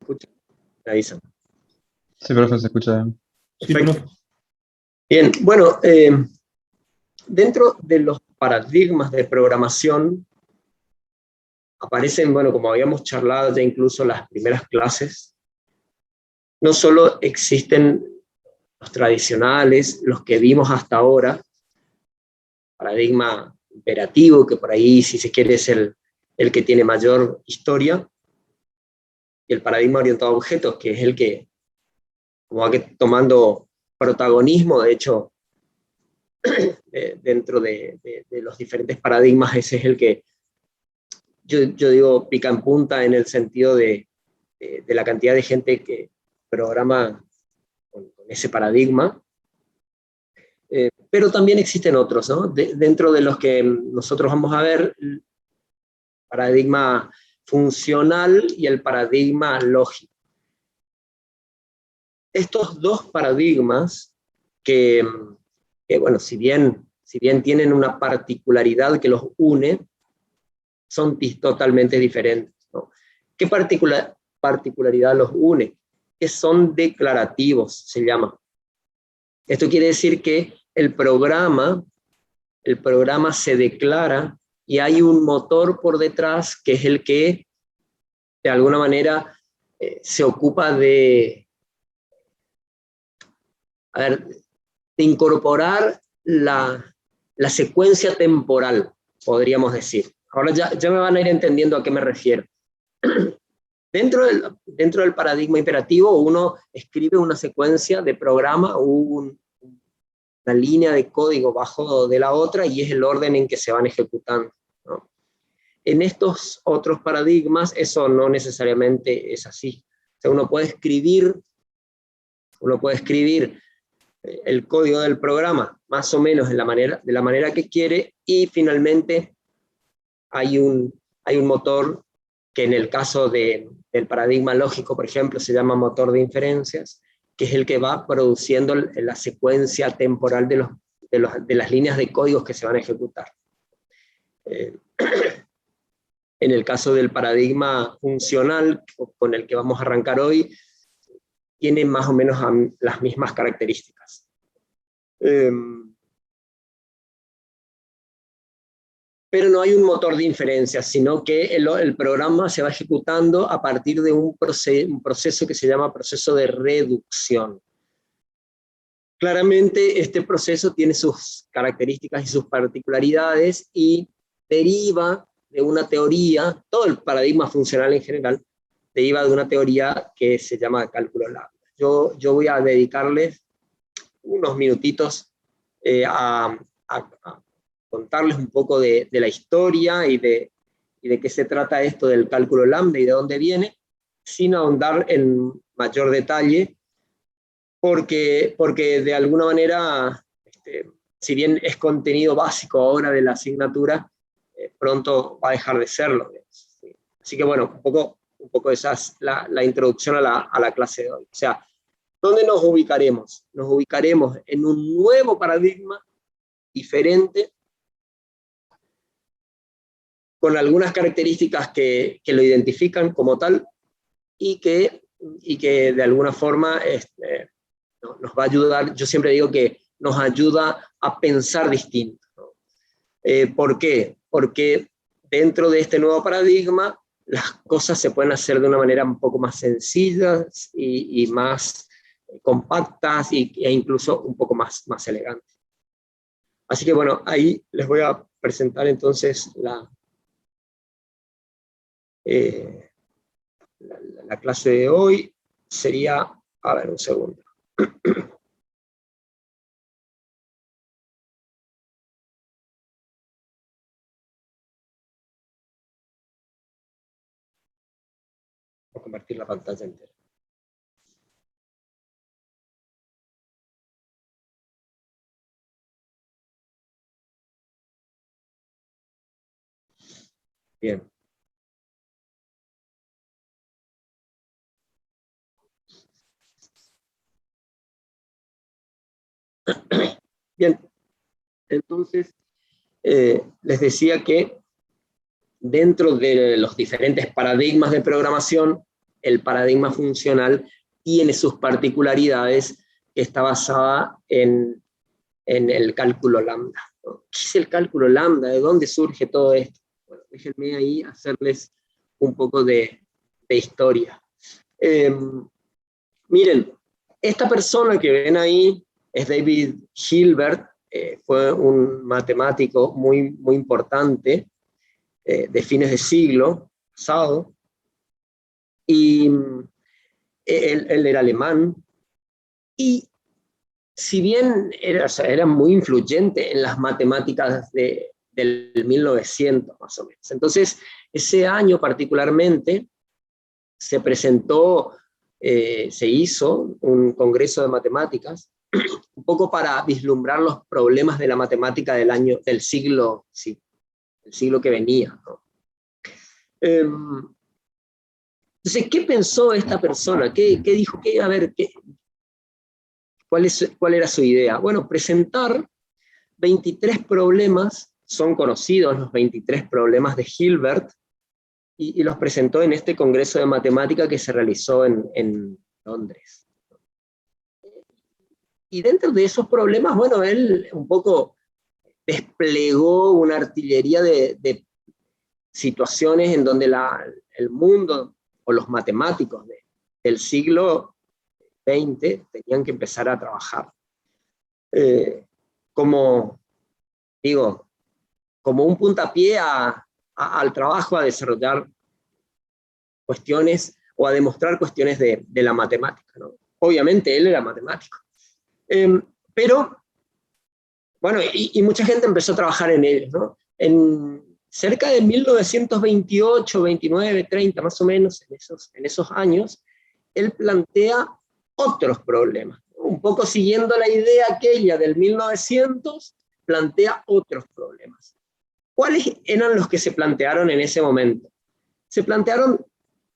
escucha? Me avisan. Sí, profe, se escucha bien. Perfecto. Sí, profe. Bien, bueno, dentro de los paradigmas de programación aparecen, bueno, como habíamos charlado ya incluso en las primeras clases, no solo existen los tradicionales, los que vimos hasta ahora, paradigma imperativo, que por ahí, si se quiere, es el que tiene mayor historia, y el paradigma orientado a objetos, que es el que como va tomando protagonismo, de hecho, dentro de los diferentes paradigmas, ese es el que yo digo pica en punta en el sentido de la cantidad de gente que programa con ese paradigma. Pero también existen otros, ¿no? Dentro de los que nosotros vamos a ver, el paradigma funcional y el paradigma lógico. Estos dos paradigmas que bueno, si bien tienen una particularidad que los une, son totalmente diferentes, ¿no? ¿Qué particularidad los une? Que son declarativos, se llama. Esto quiere decir que el programa se declara y hay un motor por detrás que es el que, de alguna manera, se ocupa de incorporar la secuencia temporal, podríamos decir. Ahora ya me van a ir entendiendo a qué me refiero. Dentro del paradigma imperativo, uno escribe una secuencia de programa, una línea de código bajo de la otra, y es el orden en que se van ejecutando, ¿no? En estos otros paradigmas, eso no necesariamente es así. O sea, uno puede escribir el código del programa más o menos de la manera que quiere, y finalmente hay un motor que en el caso del paradigma lógico, por ejemplo, se llama motor de inferencias, que es el que va produciendo la secuencia temporal de las líneas de códigos que se van a ejecutar. En el caso del paradigma funcional, con el que vamos a arrancar hoy, tiene más o menos las mismas características. Pero no hay un motor de inferencia, sino que el programa se va ejecutando a partir de un proceso que se llama proceso de reducción. Claramente este proceso tiene sus características y sus particularidades y deriva de una teoría, todo el paradigma funcional en general, deriva de una teoría que se llama cálculo lambda. Yo voy a dedicarles unos minutitos a contarles un poco de la historia y de qué se trata esto del cálculo lambda y de dónde viene, sin ahondar en mayor detalle, porque de alguna manera, si bien es contenido básico ahora de la asignatura, pronto va a dejar de serlo. ¿Sí? Así que bueno, un poco esa es la introducción a la clase de hoy. O sea, ¿dónde nos ubicaremos? Nos ubicaremos en un nuevo paradigma diferente, con algunas características que lo identifican como tal, y que de alguna forma nos va a ayudar. Yo siempre digo que nos ayuda a pensar distinto, ¿no? ¿Por qué? Porque dentro de este nuevo paradigma las cosas se pueden hacer de una manera un poco más sencillas y más compactas e incluso un poco más elegantes. Así que bueno, ahí les voy a presentar entonces la clase de hoy. Sería, a ver, un segundo. Voy a convertir la pantalla entera. Bien. Bien, entonces les decía que dentro de los diferentes paradigmas de programación el paradigma funcional tiene sus particularidades, que está basada en el cálculo lambda, ¿no? ¿Qué es el cálculo lambda? ¿De dónde surge todo esto? Bueno, déjenme ahí hacerles un poco de historia. Miren, esta persona que ven ahí es David Hilbert, fue un matemático muy, muy importante de fines de siglo pasado, y él era alemán, y si bien era, o sea, era muy influyente en las matemáticas del 1900 más o menos. Entonces, ese año particularmente se presentó, se hizo un congreso de matemáticas, un poco para vislumbrar los problemas de la matemática del siglo, sí, el siglo que venía, ¿no? Entonces, ¿qué pensó esta persona? ¿Qué dijo? A ver, ¿cuál era su idea? Bueno, presentar 23 problemas, son conocidos los 23 problemas de Hilbert, y los presentó en este congreso de matemática que se realizó en Londres. Y dentro de esos problemas, bueno, él un poco desplegó una artillería de situaciones en donde el mundo o los matemáticos del siglo XX tenían que empezar a trabajar. Como un puntapié al trabajo, a desarrollar cuestiones o a demostrar cuestiones de la matemática, ¿no? Obviamente él era matemático. Pero, bueno, y mucha gente empezó a trabajar en ellos, ¿no? En cerca de 1928, 29, 30, más o menos, en esos años, él plantea otros problemas. Un poco siguiendo la idea aquella del 1900, plantea otros problemas. ¿Cuáles eran los que se plantearon en ese momento? Se plantearon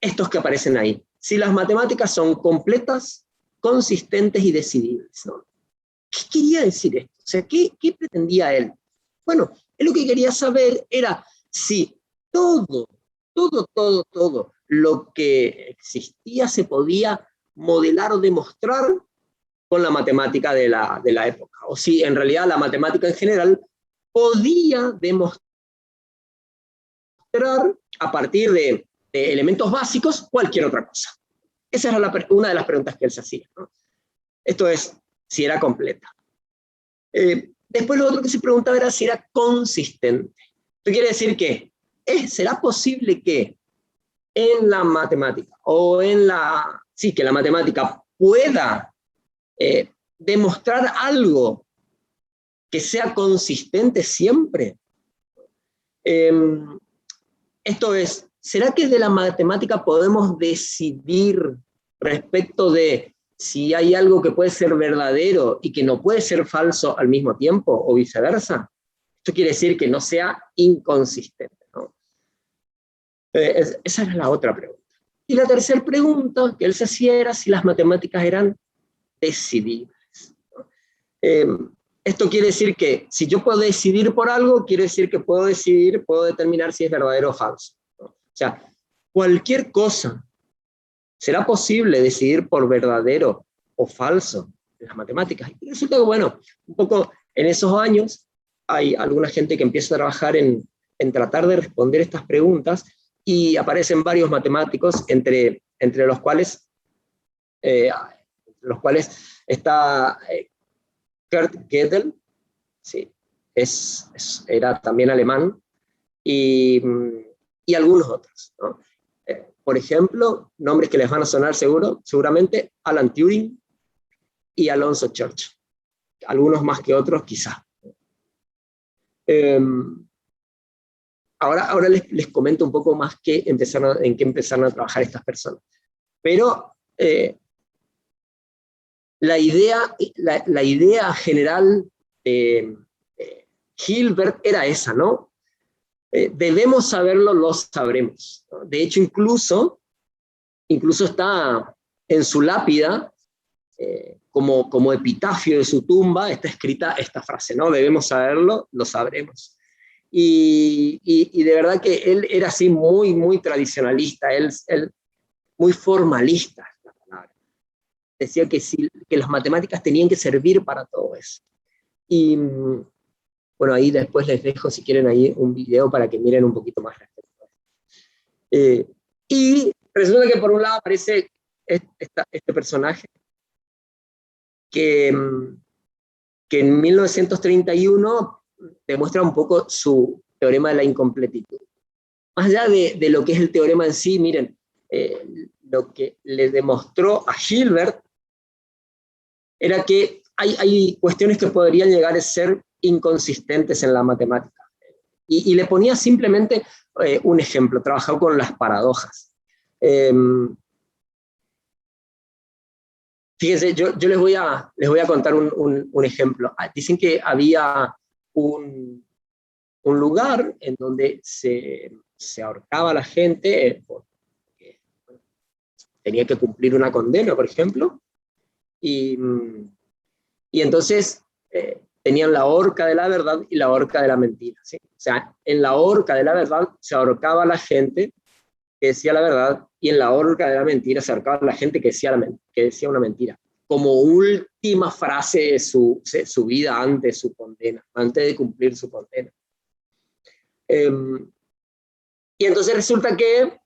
estos que aparecen ahí. Si las matemáticas son completas, consistentes y decidibles, ¿no? ¿Qué quería decir esto? O sea, ¿qué pretendía él? Bueno, él lo que quería saber era si todo lo que existía se podía modelar o demostrar con la matemática de la época, o si en realidad la matemática en general podía demostrar a partir de elementos básicos cualquier otra cosa. Esa era una de las preguntas que él se hacía, ¿no? Esto es, si era completa. Después lo otro que se preguntaba era si era consistente. Esto quiere decir que ¿será posible que en la matemática, que la matemática pueda demostrar algo que sea consistente siempre? Esto es, ¿será que de la matemática podemos decidir respecto de si hay algo que puede ser verdadero y que no puede ser falso al mismo tiempo, o viceversa? Esto quiere decir que no sea inconsistente, ¿no? Esa era la otra pregunta. Y la tercera pregunta que él se hacía era si las matemáticas eran decidibles, ¿no? Esto quiere decir que si yo puedo decidir por algo, quiere decir que puedo determinar si es verdadero o falso, ¿no? O sea, cualquier cosa, ¿será posible decidir por verdadero o falso en las matemáticas? Y resulta que, bueno, un poco en esos años hay alguna gente que empieza a trabajar en tratar de responder estas preguntas, y aparecen varios matemáticos, entre los cuales está Kurt Gödel, sí, era también alemán, y algunos otros, ¿no? Por ejemplo, nombres que les van a sonar seguramente, Alan Turing y Alonzo Church. Algunos más que otros, quizá. Ahora les comento un poco más en qué empezaron a trabajar estas personas. Pero la idea general de Hilbert era esa, ¿no? Debemos saberlo, lo sabremos, ¿no? De hecho, incluso está en su lápida, como epitafio de su tumba, está escrita esta frase, ¿no? Debemos saberlo, lo sabremos. Y de verdad que él era así muy, muy tradicionalista. Él muy formalista la palabra. Decía que las matemáticas tenían que servir para todo eso. Y bueno, ahí después les dejo, si quieren, ahí un video para que miren un poquito más respecto a esto. Y resulta que por un lado aparece este personaje que en 1931 demuestra un poco su teorema de la incompletitud. Más allá de lo que es el teorema en sí, miren, lo que le demostró a Hilbert era que hay cuestiones que podrían llegar a ser inconsistentes en la matemática. Y le ponía simplemente un ejemplo, trabajó con las paradojas. Fíjense, yo les voy a contar un ejemplo. Dicen que había un lugar en donde se ahorcaba a la gente porque tenía que cumplir una condena, por ejemplo, y entonces tenían la horca de la verdad y la horca de la mentira, ¿sí? O sea, en la horca de la verdad se ahorcaba a la gente que decía la verdad, y en la horca de la mentira se ahorcaba a la gente que decía una mentira, como última frase de su vida antes de su condena, antes de cumplir su condena. Y entonces resulta que,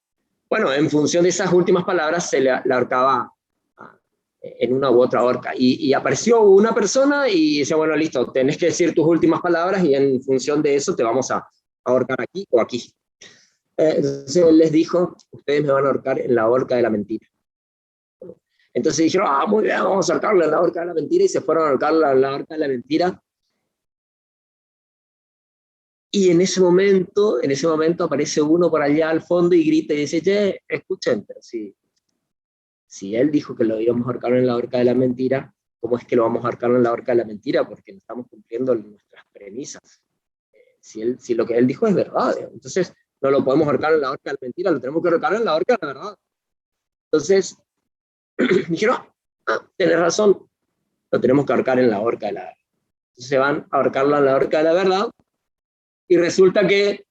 bueno, en función de esas últimas palabras se le ahorcaba en una u otra horca. Y apareció una persona y dice, bueno, listo, tenés que decir tus últimas palabras y en función de eso te vamos a ahorcar aquí o aquí. Entonces él les dijo, ustedes me van a ahorcar en la horca de la mentira. Entonces dijeron, muy bien, vamos a ahorcarlo en la horca de la mentira, y se fueron a ahorcarlo en la horca de la mentira. Y en ese momento aparece uno por allá al fondo y grita y dice, che, escuchen, pero si él dijo que lo íbamos a ahorcar en la horca de la mentira, ¿cómo es que lo vamos a ahorcar en la horca de la mentira? Porque no estamos cumpliendo nuestras premisas. Si lo que él dijo es verdad, entonces no lo podemos ahorcar en la horca de la mentira, lo tenemos que ahorcar en la horca de la verdad. Entonces dijeron, tenés razón, lo tenemos que ahorcar en la horca de la verdad. Entonces se van a ahorcarlo en la horca de la verdad, y resulta que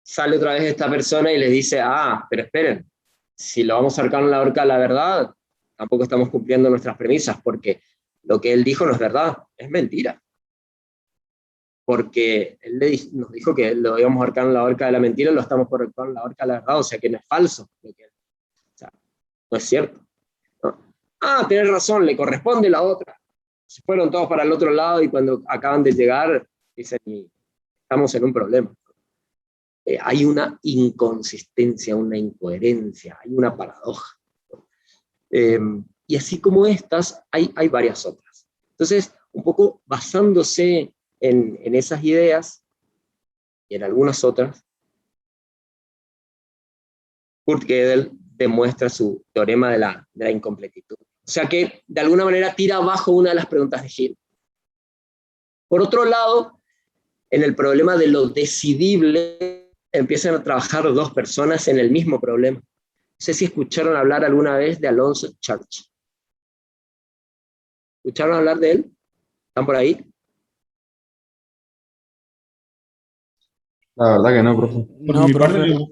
sale otra vez esta persona y les dice, pero esperen, si lo vamos a ahorcar en la horca de la verdad, tampoco estamos cumpliendo nuestras premisas, porque lo que él dijo no es verdad, es mentira. Porque él nos dijo que lo íbamos a ahorcar en la horca de la mentira, lo estamos por ahorcar en la horca de la verdad, o sea que no es falso. O sea, no es cierto. ¿No? Tenés razón, le corresponde la otra. Se fueron todos para el otro lado y cuando acaban de llegar, dicen, estamos en un problema. Hay una inconsistencia, una incoherencia, hay una paradoja. Y así como estas, hay varias otras. Entonces, un poco basándose en esas ideas y en algunas otras, Kurt Gödel demuestra su teorema de la incompletitud. O sea que, de alguna manera, tira abajo una de las preguntas de Hill. Por otro lado, en el problema de lo decidible, empiezan a trabajar dos personas en el mismo problema. No sé si escucharon hablar alguna vez de Alonzo Church. ¿Escucharon hablar de él? ¿Están por ahí? La verdad que no, profe. Por mi parte, profe. no.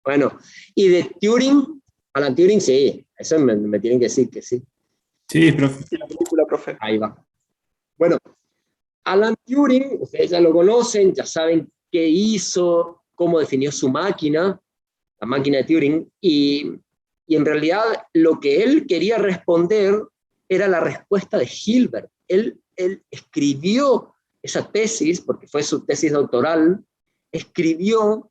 Bueno, y de Turing, Alan Turing, sí, eso me tienen que decir que sí. Sí, profe. Y la película, profe. Ahí va. Bueno, Alan Turing, ustedes ya lo conocen, ya saben qué hizo, cómo definió su máquina, la máquina de Turing, y en realidad lo que él quería responder era la respuesta de Hilbert. Él escribió esa tesis, porque fue su tesis doctoral, escribió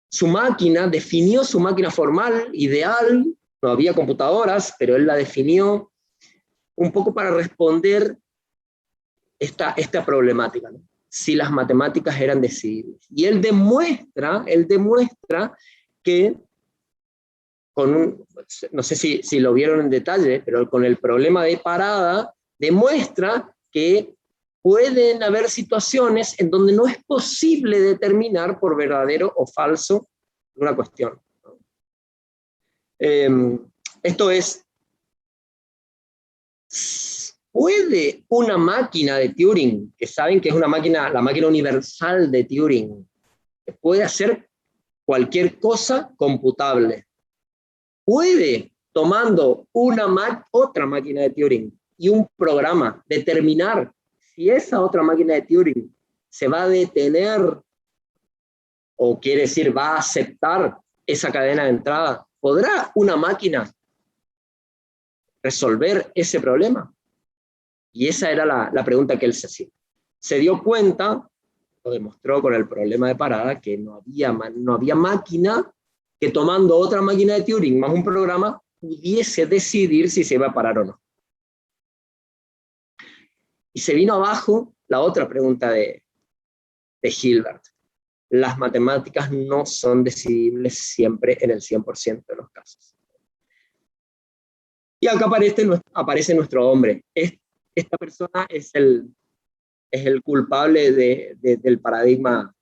su máquina, definió su máquina formal, ideal, no había computadoras, pero él la definió un poco para responder esta problemática, ¿no? Si las matemáticas eran decidibles. Y él demuestra que no sé si lo vieron en detalle, pero con el problema de parada, demuestra que pueden haber situaciones en donde no es posible determinar por verdadero o falso una cuestión. Esto es, ¿puede una máquina de Turing, que saben que es la máquina universal de Turing, que puede hacer cualquier cosa computable puede, tomando otra máquina de Turing y un programa, determinar si esa otra máquina de Turing se va a detener, o quiere decir, va a aceptar esa cadena de entrada. ¿Podrá una máquina resolver ese problema? Y esa era la pregunta que él se hacía. Se dio cuenta, lo demostró con el problema de parada, que no había máquina que, tomando otra máquina de Turing más un programa, pudiese decidir si se iba a parar o no. Y se vino abajo la otra pregunta de Hilbert. Las matemáticas no son decidibles siempre en el 100% de los casos. Y acá aparece nuestro hombre. Esta persona es el culpable del paradigma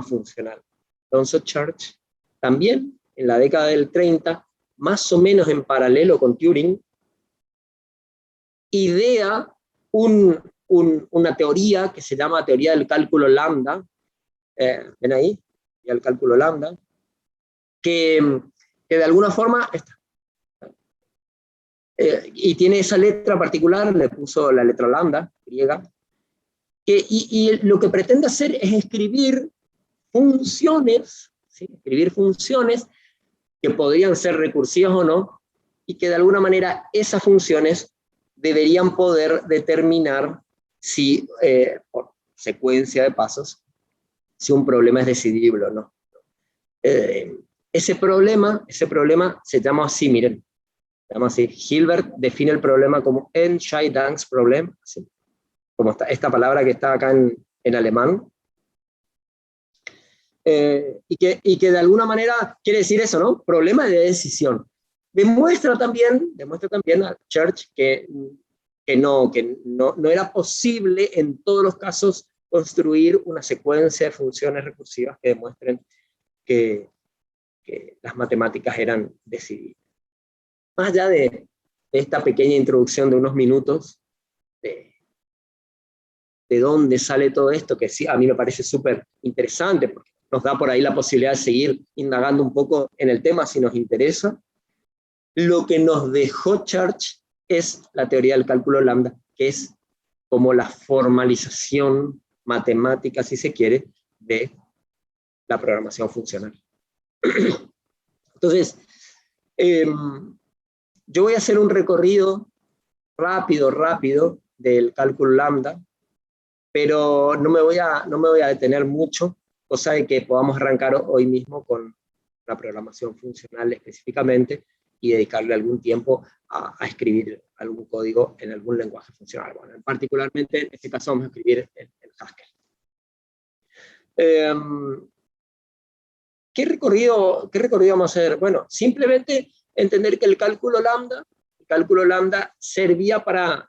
funcional. Thomson Church, también en la década del 30, más o menos en paralelo con Turing, idea una teoría que se llama teoría del cálculo lambda. ¿Ven ahí? Y el cálculo lambda, que de alguna forma y tiene esa letra particular, le puso la letra lambda, griega, y lo que pretende hacer es escribir funciones, ¿sí? Escribir funciones que podrían ser recursivas o no, y que de alguna manera esas funciones deberían poder determinar si, por secuencia de pasos, si un problema es decidible o no. Ese problema se llama así, miren, se llama así. Hilbert define el problema como Entscheidungsproblem, así, como esta palabra que está acá en alemán, y que de alguna manera quiere decir eso, ¿no? Problema de decisión. Demuestra también a Church que no era posible en todos los casos construir una secuencia de funciones recursivas que demuestren que las matemáticas eran decididas. Más allá de esta pequeña introducción de unos minutos, de dónde sale todo esto, que sí, a mí me parece súper interesante, porque nos da por ahí la posibilidad de seguir indagando un poco en el tema si nos interesa. Lo que nos dejó Church es la teoría del cálculo lambda, que es como la formalización matemática, si se quiere, de la programación funcional. Entonces, yo voy a hacer un recorrido rápido del cálculo lambda, pero no me voy a detener mucho, cosa de que podamos arrancar hoy mismo con la programación funcional específicamente y dedicarle algún tiempo a escribir algún código en algún lenguaje funcional. Bueno, particularmente en este caso vamos a escribir en Haskell. ¿Qué recorrido vamos a hacer? Bueno, simplemente entender que el cálculo lambda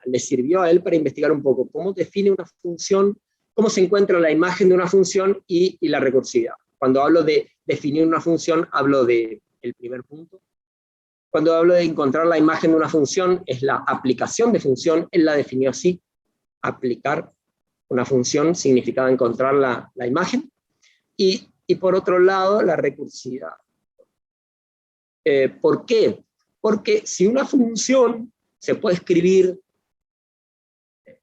le sirvió a él para investigar un poco cómo define una función, cómo se encuentra la imagen de una función y la recursividad. Cuando hablo de definir una función, hablo del primer punto. Cuando hablo de encontrar la imagen de una función, es la aplicación de función. Él la definió así: aplicar una función significaba encontrar la imagen. Y por otro lado, la recursividad. ¿Por qué? Porque si una función se puede escribir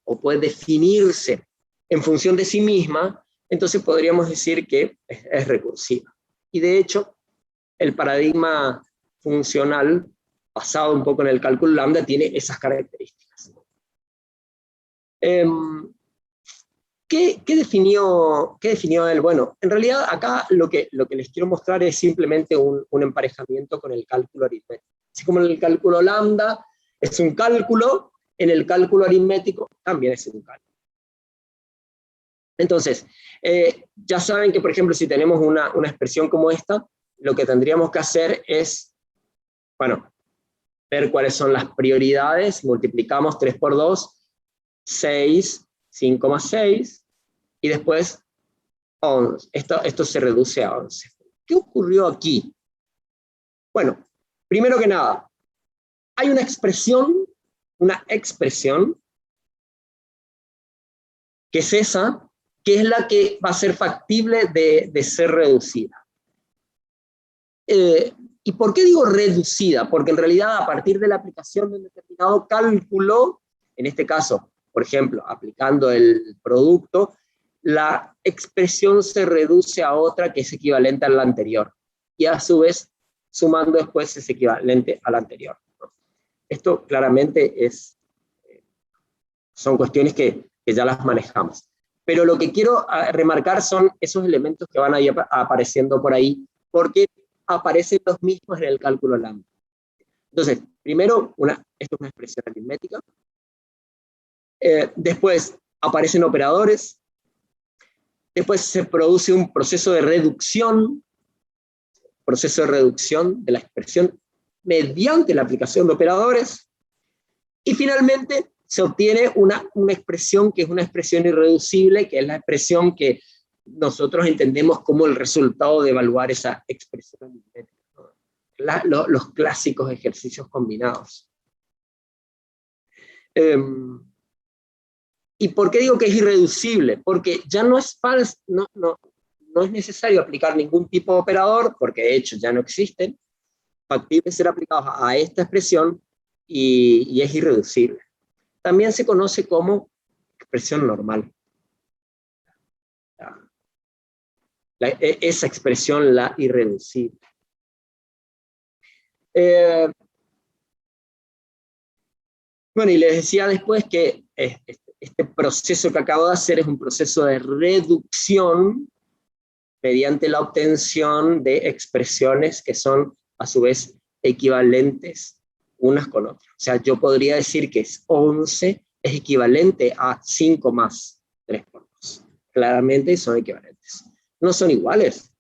o puede definirse en función de sí misma, entonces podríamos decir que es recursiva. Y de hecho, el paradigma funcional, basado un poco en el cálculo lambda, tiene esas características. ¿Qué definió él? Bueno, en realidad acá lo que les quiero mostrar es simplemente un emparejamiento con el cálculo aritmético. Así como en el cálculo lambda es un cálculo, en el cálculo aritmético también es un cálculo. Entonces, ya saben que, por ejemplo, si tenemos una expresión como esta, lo que tendríamos que hacer es, bueno, ver cuáles son las prioridades. Multiplicamos 3 por 2, 6, 5 más 6, y después 11. Esto se reduce a 11. ¿Qué ocurrió aquí? Bueno, primero que nada, hay una expresión que es esa, que es la que va a ser factible de ser reducida. ¿Y por qué digo reducida? Porque en realidad a partir de la aplicación de un determinado cálculo, en este caso, por ejemplo, aplicando el producto, la expresión se reduce a otra que es equivalente a la anterior. Y a su vez, sumando después es equivalente a la anterior. Esto claramente son cuestiones que ya las manejamos. Pero lo que quiero remarcar son esos elementos que van a ir apareciendo por ahí, porque aparecen los mismos en el cálculo lambda. Entonces, primero, esto es una expresión aritmética. Después aparecen operadores. Después se produce un proceso de reducción de la expresión mediante la aplicación de operadores. Y finalmente se obtiene una expresión que es una expresión irreducible, que es la expresión que nosotros entendemos como el resultado de evaluar esa expresión aritmética, ¿no? Los clásicos ejercicios combinados. ¿Y por qué digo que es irreducible? Porque ya no es necesario aplicar ningún tipo de operador, porque de hecho ya no existen, factibles ser aplicados a esta expresión y es irreducible. También se conoce como expresión normal. Esa expresión, la irreducible. Bueno, y les decía después que este proceso que acabo de hacer es un proceso de reducción mediante la obtención de expresiones que son a su vez equivalentes unas con otras. O sea, yo podría decir que 11 es equivalente a 5 más 3 por 2. Claramente son equivalentes. No son iguales,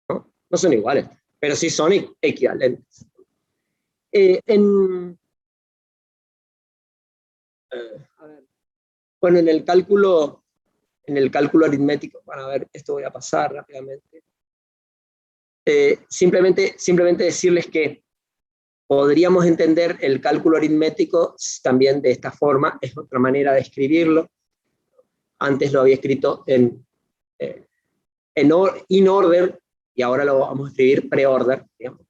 ¿no? No son iguales, pero sí son equivalentes. Bueno, en el cálculo aritmético, bueno, a ver, esto voy a pasar rápidamente. Simplemente decirles que podríamos entender el cálculo aritmético también de esta forma, es otra manera de escribirlo. Antes lo había escrito in order, y ahora lo vamos a escribir pre-order,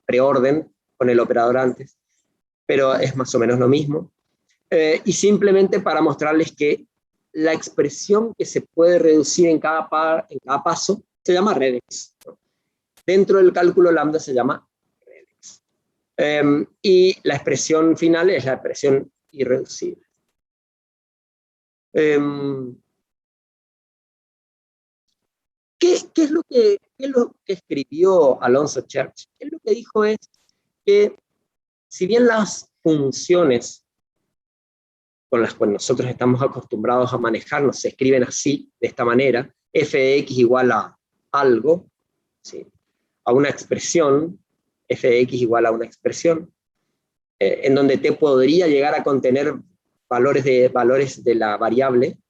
preorden con el operador antes, pero es más o menos lo mismo. Y simplemente para mostrarles que la expresión que se puede reducir en cada paso se llama redex, ¿no? Dentro del cálculo lambda se llama redex. Y la expresión final es la expresión irreducible. ¿Qué es lo que escribió Alonzo Church? Él lo que dijo es que si bien las funciones con las cuales nosotros estamos acostumbrados a manejarnos se escriben así, de esta manera, f de x igual a algo, ¿sí? A una expresión, f de x igual a una expresión, en donde t podría llegar a contener valores de la variable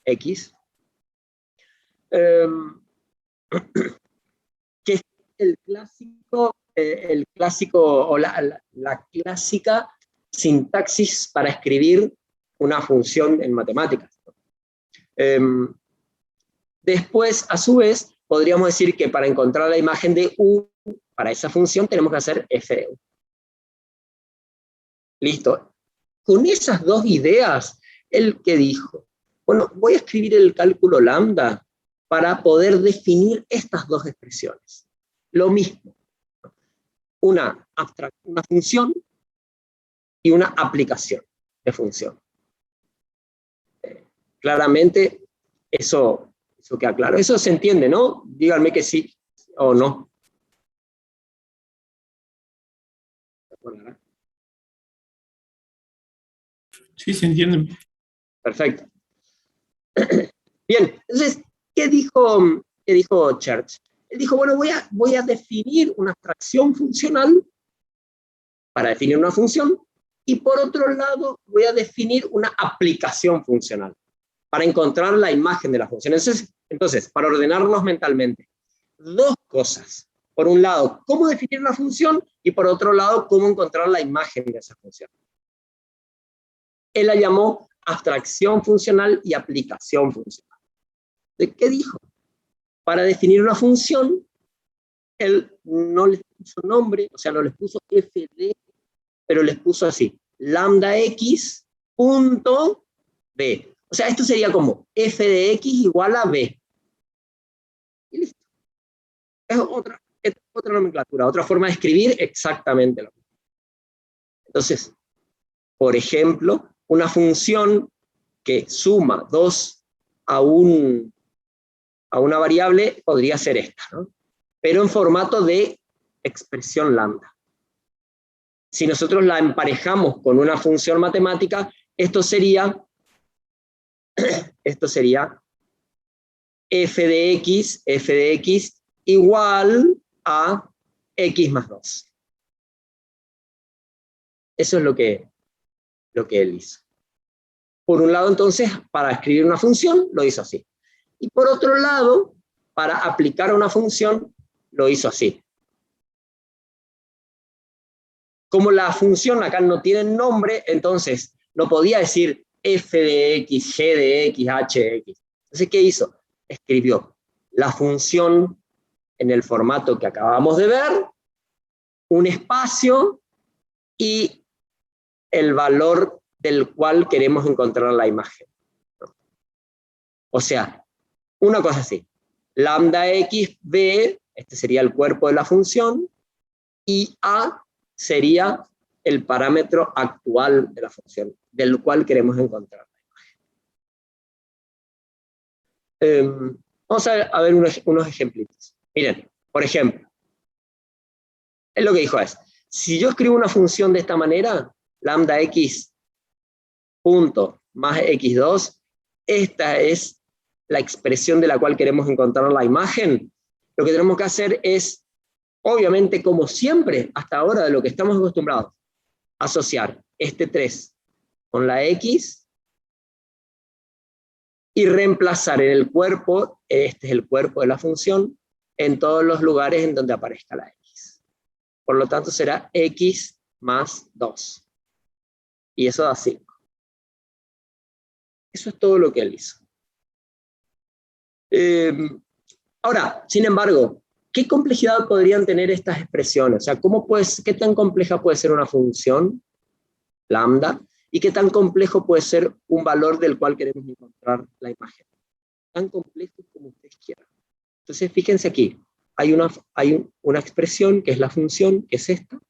x, que es el clásico o la clásica sintaxis para escribir una función en matemáticas. Después, a su vez, podríamos decir que para encontrar la imagen de u para esa función tenemos que hacer f de u. Listo. Con esas dos ideas, ¿él qué dijo? Bueno, voy a escribir el cálculo lambda para poder definir estas dos expresiones. Lo mismo. Una función y una aplicación de función. Claramente, eso queda claro. Eso se entiende, ¿no? Díganme que sí o no. Sí, se entiende. Perfecto. Bien, entonces, ¿qué dijo Church? Él dijo, bueno, voy a definir una abstracción funcional para definir una función, y por otro lado voy a definir una aplicación funcional para encontrar la imagen de la función. Entonces, para ordenarnos mentalmente, dos cosas. Por un lado, cómo definir una función, y por otro lado, cómo encontrar la imagen de esa función. Él la llamó abstracción funcional y aplicación funcional. ¿De qué dijo? Para definir una función, él no puso nombre, o sea, no les puso fd, pero les puso así, lambda x punto b. O sea, esto sería como f de x igual a b. Y listo. Es otra nomenclatura, otra forma de escribir exactamente lo mismo. Entonces, por ejemplo, una función que suma 2 a una variable podría ser esta, ¿no? Pero en formato de expresión lambda. Si nosotros la emparejamos con una función matemática, esto sería f de x igual a x más 2. Eso es lo que él hizo. Por un lado, entonces, para escribir una función, lo hizo así. Y por otro lado, para aplicar una función, lo hizo así. Como la función acá no tiene nombre, entonces no podía decir f de x, g de x, h de x. Entonces, ¿qué hizo? Escribió la función en el formato que acabamos de ver, un espacio y el valor del cual queremos encontrar la imagen. O sea, una cosa así, lambda x, b, este sería el cuerpo de la función, y a sería el parámetro actual de la función, del cual queremos encontrar la imagen. Vamos a ver unos ejemplitos. Miren, por ejemplo, es lo que dijo es, si yo escribo una función de esta manera, lambda x punto más x2, esta es la expresión de la cual queremos encontrar la imagen. Lo que tenemos que hacer es, obviamente, como siempre, hasta ahora de lo que estamos acostumbrados, asociar este 3 con la x y reemplazar en el cuerpo, este es el cuerpo de la función, en todos los lugares en donde aparezca la x. Por lo tanto, será x más 2. Y eso da 5. Eso es todo lo que él hizo. Ahora, sin embargo, ¿qué complejidad podrían tener estas expresiones? O sea, ¿qué tan compleja puede ser una función, lambda, y qué tan complejo puede ser un valor del cual queremos encontrar la imagen? Tan complejo como ustedes quieran. Entonces, fíjense aquí, hay una expresión que es la función, que es esta,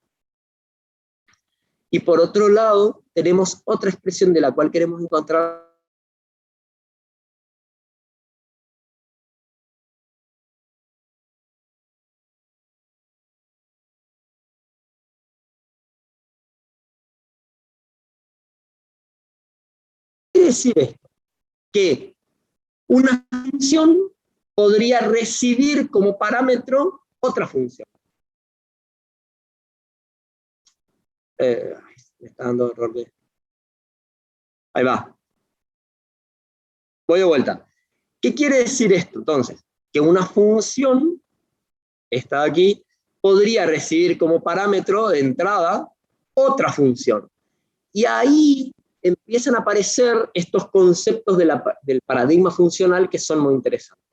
y por otro lado, tenemos otra expresión de la cual queremos encontrar decir esto, que una función podría recibir como parámetro otra función. Me está dando error de... Ahí va. Voy de vuelta. ¿Qué quiere decir esto, entonces? Que una función, esta de aquí, podría recibir como parámetro de entrada otra función. Y ahí empiezan a aparecer estos conceptos del paradigma funcional que son muy interesantes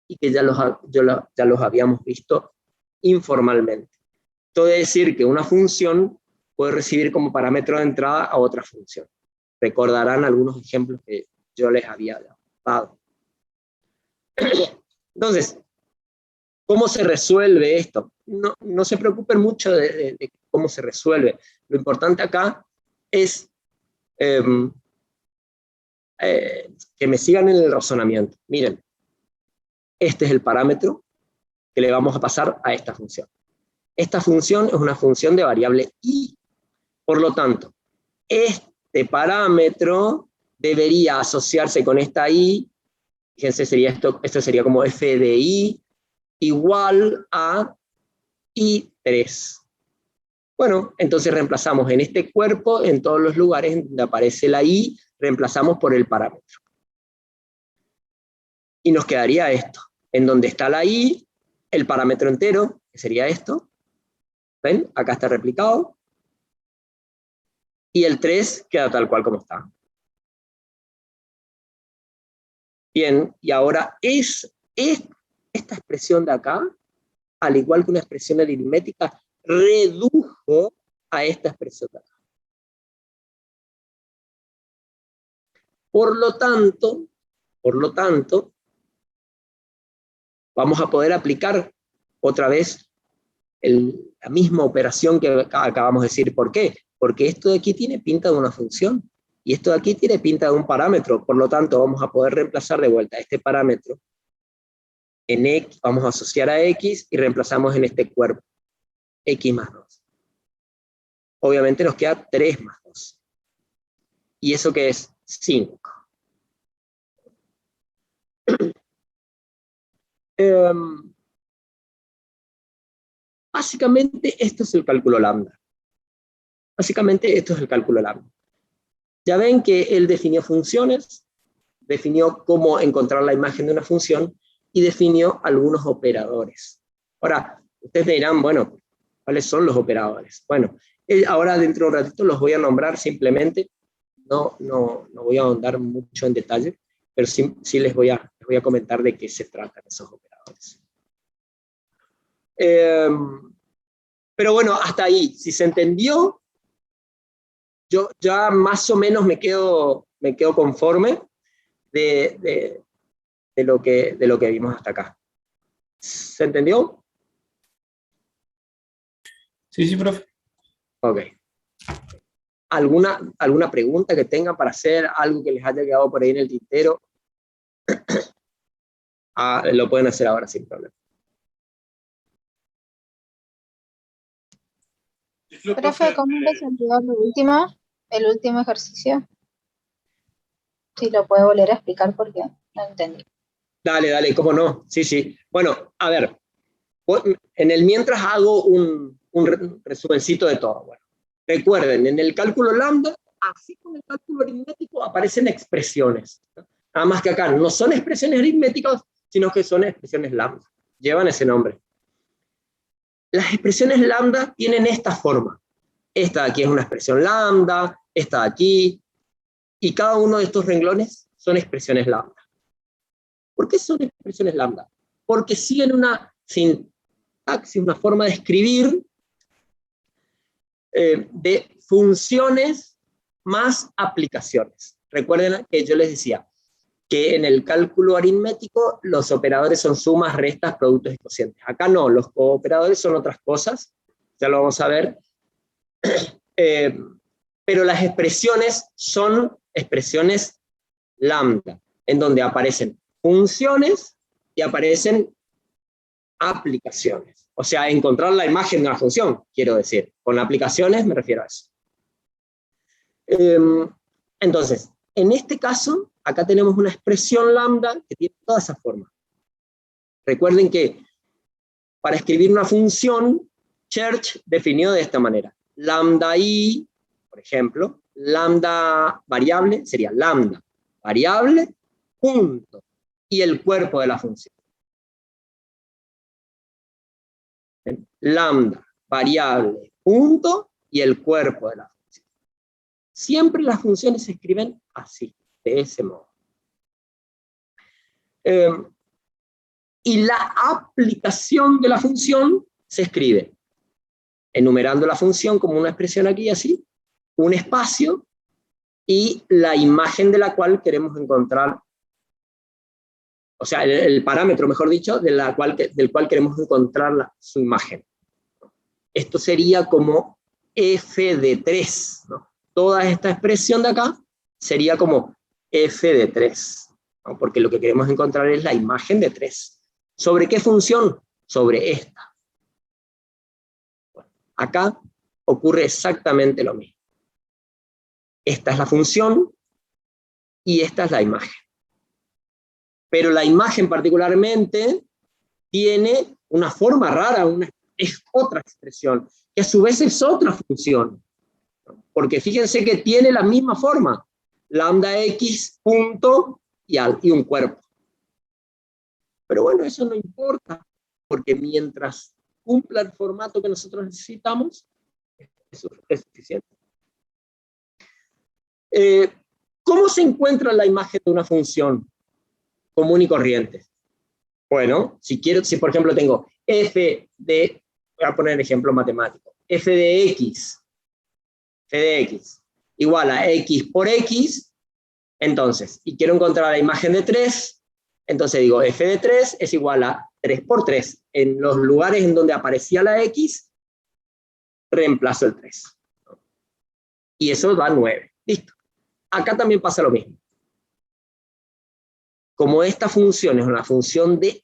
y que ya los habíamos visto informalmente. Esto es decir, que una función puede recibir como parámetro de entrada a otra función. Recordarán algunos ejemplos que yo les había dado. Entonces, ¿cómo se resuelve esto? No se preocupen mucho de cómo se resuelve. Lo importante acá es que me sigan en el razonamiento. Miren, este es el parámetro que le vamos a pasar a esta función. Esta función es una función de variable y, por lo tanto, este parámetro debería asociarse con esta y, fíjense, esto sería como f de y igual a i3. Bueno, entonces reemplazamos en este cuerpo, en todos los lugares donde aparece la i, reemplazamos por el parámetro. Y nos quedaría esto, en donde está la i, el parámetro entero, que sería esto. ¿Ven? Acá está replicado. Y el 3 queda tal cual como está. Bien, y ahora esta expresión de acá al igual que una expresión aritmética, redujo a esta expresión de acá. Por lo tanto, vamos a poder aplicar otra vez la misma operación que acabamos de decir. ¿Por qué? Porque esto de aquí tiene pinta de una función, y esto de aquí tiene pinta de un parámetro. Por lo tanto, vamos a poder reemplazar de vuelta este parámetro en X, vamos a asociar a X, y reemplazamos en este cuerpo, X más 2. Obviamente nos queda 3 más 2. ¿Y eso qué es? 5. Básicamente esto es el cálculo lambda. Ya ven que él definió funciones, definió cómo encontrar la imagen de una función y definió algunos operadores. Ahora, ustedes me dirán, bueno, ¿cuáles son los operadores? Bueno, ahora dentro de un ratito los voy a nombrar simplemente, no voy a ahondar mucho en detalle, pero sí les voy a comentar de qué se tratan esos operadores. Pero bueno, hasta ahí, si se entendió, yo ya más o menos me quedo conforme de lo que vimos hasta acá. ¿Se entendió? Sí, profe. Ok. ¿Alguna pregunta que tengan para hacer? ¿Algo que les haya quedado por ahí en el tintero? Lo pueden hacer ahora sin problema. Profe, ¿cómo resolvió el último ejercicio? Si lo puede volver a explicar porque no entendí. Dale, cómo no. Sí. Bueno, a ver, en el mientras hago un resumencito de todo. Bueno, recuerden, en el cálculo lambda, así como en el cálculo aritmético, aparecen expresiones, ¿no? Nada más que acá no son expresiones aritméticas, sino que son expresiones lambda. Llevan ese nombre. Las expresiones lambda tienen esta forma. Esta de aquí es una expresión lambda, esta de aquí, y cada uno de estos renglones son expresiones lambda. ¿Por qué son expresiones lambda? Porque siguen una sintaxis, una forma de escribir de funciones más aplicaciones. Recuerden que yo les decía que en el cálculo aritmético los operadores son sumas, restas, productos y cocientes. Acá no, los operadores son otras cosas, ya lo vamos a ver. Pero las expresiones son expresiones lambda, en donde aparecen funciones y aparecen aplicaciones. O sea, encontrar la imagen de una función, quiero decir. Con aplicaciones me refiero a eso. Entonces, en este caso, acá tenemos una expresión lambda que tiene toda esa forma. Recuerden que para escribir una función, Church definió de esta manera. Lambda i, por ejemplo, lambda variable sería lambda variable, punto, y el cuerpo de la función. Lambda variable, punto, y el cuerpo de la función. Siempre las funciones se escriben así, de ese modo. Y la aplicación de la función se escribe enumerando la función como una expresión aquí así, un espacio y la imagen de la cual queremos encontrar, o sea, el parámetro, mejor dicho, del cual queremos encontrar su imagen. Esto sería como f de 3, ¿no? Toda esta expresión de acá sería como f de 3, ¿no? Porque lo que queremos encontrar es la imagen de 3. ¿Sobre qué función? Sobre esta. Bueno, acá ocurre exactamente lo mismo. Esta es la función y esta es la imagen. Pero la imagen particularmente tiene una forma rara, es otra expresión, que a su vez es otra función. Porque fíjense que tiene la misma forma, lambda x punto y un cuerpo. Pero bueno, eso no importa, porque mientras cumpla el formato que nosotros necesitamos, eso es suficiente. ¿Cómo se encuentra la imagen de una función común y corriente? Bueno, si por ejemplo tengo f de, voy a poner ejemplo matemático, f de x igual a x por x, entonces, y quiero encontrar la imagen de 3, entonces digo f de 3 es igual a 3 por 3. En los lugares en donde aparecía la x, reemplazo el 3. Y eso da 9. Listo. Acá también pasa lo mismo. Como esta función es una función de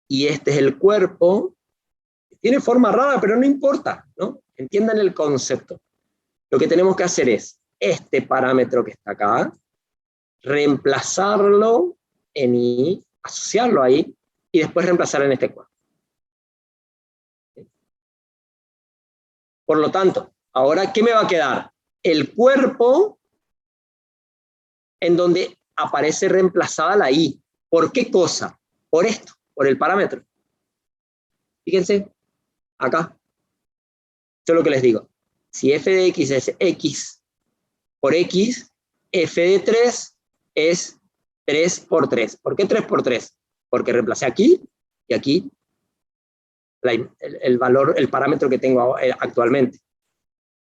y este es el cuerpo, tiene forma rara, pero no importa, ¿no? Entiendan el concepto. Lo que tenemos que hacer es, este parámetro que está acá, reemplazarlo en y, asociarlo ahí, y después reemplazar en este cuerpo. Por lo tanto, ahora, ¿qué me va a quedar? El cuerpo en donde aparece reemplazada la i. ¿Por qué cosa? Por esto, por el parámetro. Fíjense, acá. Esto es lo que les digo. Si f de x es x por x, f de 3 es 3 por 3. ¿Por qué 3 por 3? Porque reemplacé aquí y aquí el valor, el parámetro que tengo actualmente.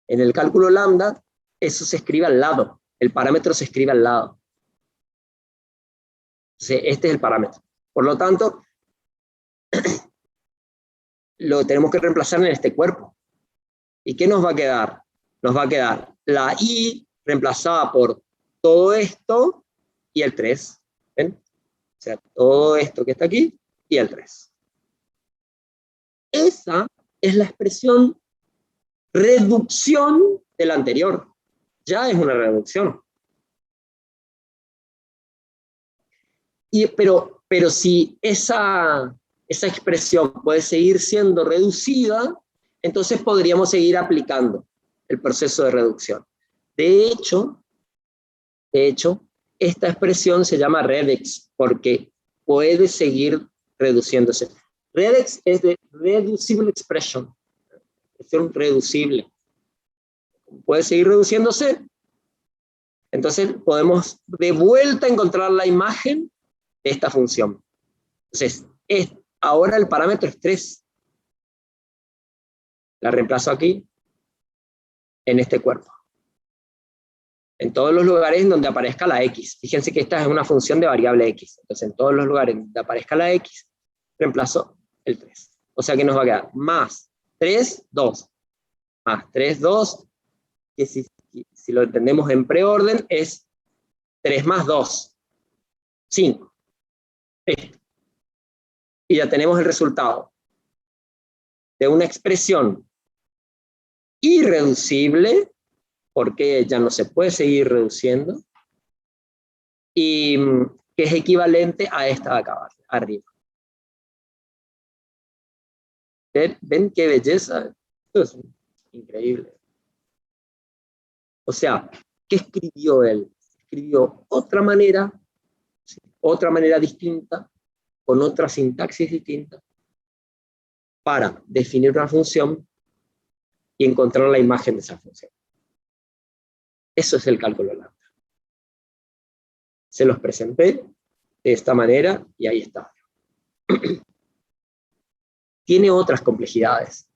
En el cálculo lambda, eso se escribe al lado. El parámetro se escribe al lado. Entonces, este es el parámetro. Por lo tanto, lo tenemos que reemplazar en este cuerpo. ¿Y qué nos va a quedar? Nos va a quedar la i reemplazada por todo esto y el 3. ¿Ven? O sea, todo esto que está aquí y el 3. Esa es la expresión reducción de la anterior. Ya es una reducción. Pero si esa expresión puede seguir siendo reducida, entonces podríamos seguir aplicando el proceso de reducción. De hecho, esta expresión se llama redex porque puede seguir reduciéndose. Redex es de reducible expression, expresión reducible. Puede seguir reduciéndose. Entonces podemos de vuelta encontrar la imagen de esta función. Entonces, ahora el parámetro es 3. La reemplazo aquí, en este cuerpo. En todos los lugares en donde aparezca la x. Fíjense que esta es una función de variable x. Entonces, en todos los lugares donde aparezca la x, reemplazo el 3. O sea que nos va a quedar más 3, 2. Más 3, 2, que si lo entendemos en preorden, es 3 más 2, 5. Esto. Y ya tenemos el resultado de una expresión irreducible, porque ya no se puede seguir reduciendo, y que es equivalente a esta de acá arriba. ¿Ven qué belleza? Esto es increíble. O sea, ¿qué escribió él? Escribió otra manera distinta, con otra sintaxis distinta, para definir una función y encontrar la imagen de esa función. Eso es el cálculo lambda. Se los presenté de esta manera y ahí está. Tiene otras complejidades.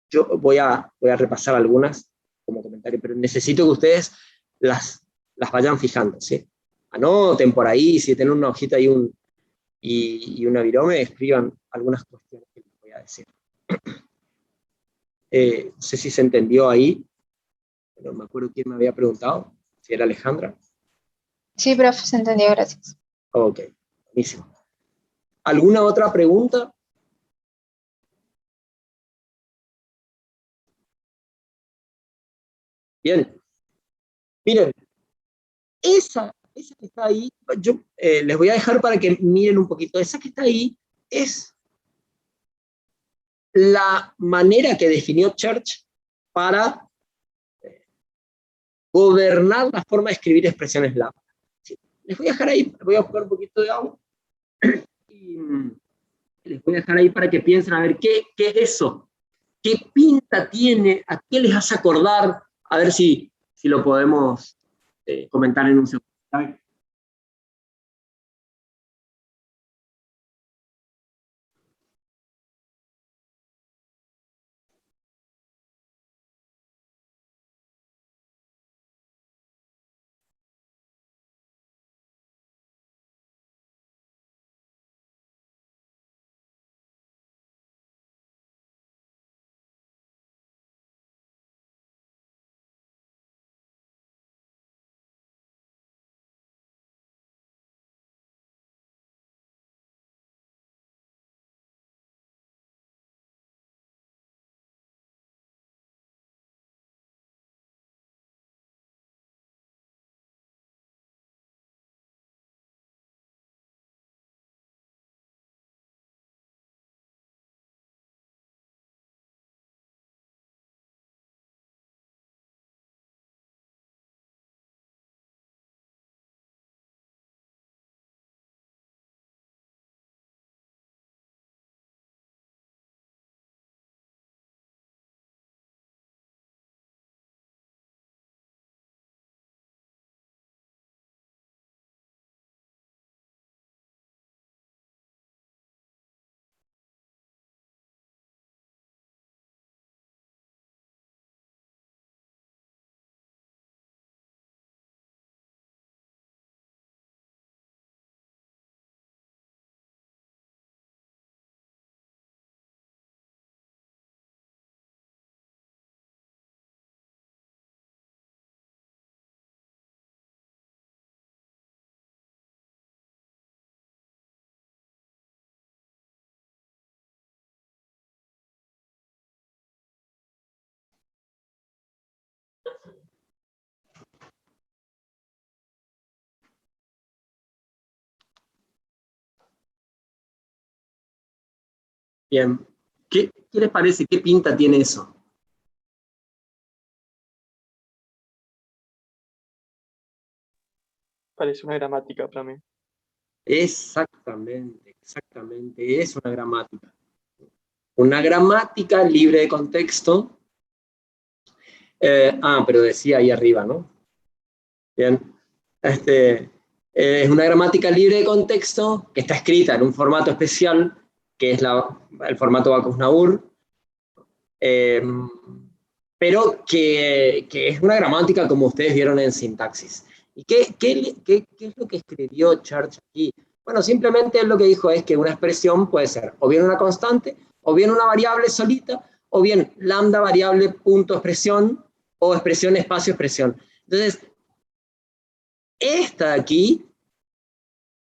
Yo voy a repasar algunas como comentario, pero necesito que ustedes las vayan fijando, ¿sí? Anoten por ahí, si tienen una hojita y una virome, escriban algunas cuestiones que les voy a decir. No sé si se entendió ahí, pero me acuerdo quién me había preguntado, si era Alejandra. Sí, profe, se entendió, gracias. Ok, buenísimo. ¿Alguna otra pregunta? Bien. Miren, esa que está ahí, yo les voy a dejar para que miren un poquito. Esa que está ahí es la manera que definió Church para gobernar la forma de escribir expresiones lambda. ¿Sí? Les voy a dejar ahí, voy a buscar un poquito de agua y les voy a dejar ahí para que piensen a ver qué es eso, qué pinta tiene, a qué les hace acordar, a ver si lo podemos comentar en un segundo. Bien. ¿Qué les parece? ¿Qué pinta tiene eso? Parece una gramática para mí. Exactamente, es una gramática. Una gramática libre de contexto. Pero decía ahí arriba, ¿no? Bien. Es una gramática libre de contexto que está escrita en un formato especial, que es el formato Backus-Naur, pero que es una gramática como ustedes vieron en sintaxis. ¿Y qué es lo que escribió Church aquí? Bueno, simplemente lo que dijo es que una expresión puede ser o bien una constante, o bien una variable solita, o bien lambda variable punto expresión, o expresión espacio expresión. Entonces, esta de aquí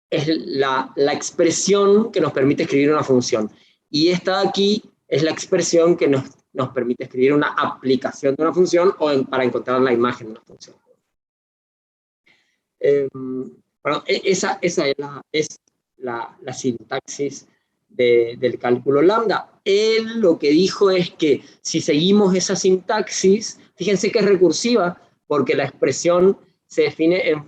es la expresión que nos permite escribir una función. Y esta de aquí es la expresión que nos permite escribir una aplicación de una función o para encontrar la imagen de una función. Bueno, esa es la sintaxis del cálculo lambda. Él lo que dijo es que si seguimos esa sintaxis, fíjense que es recursiva, porque la expresión se define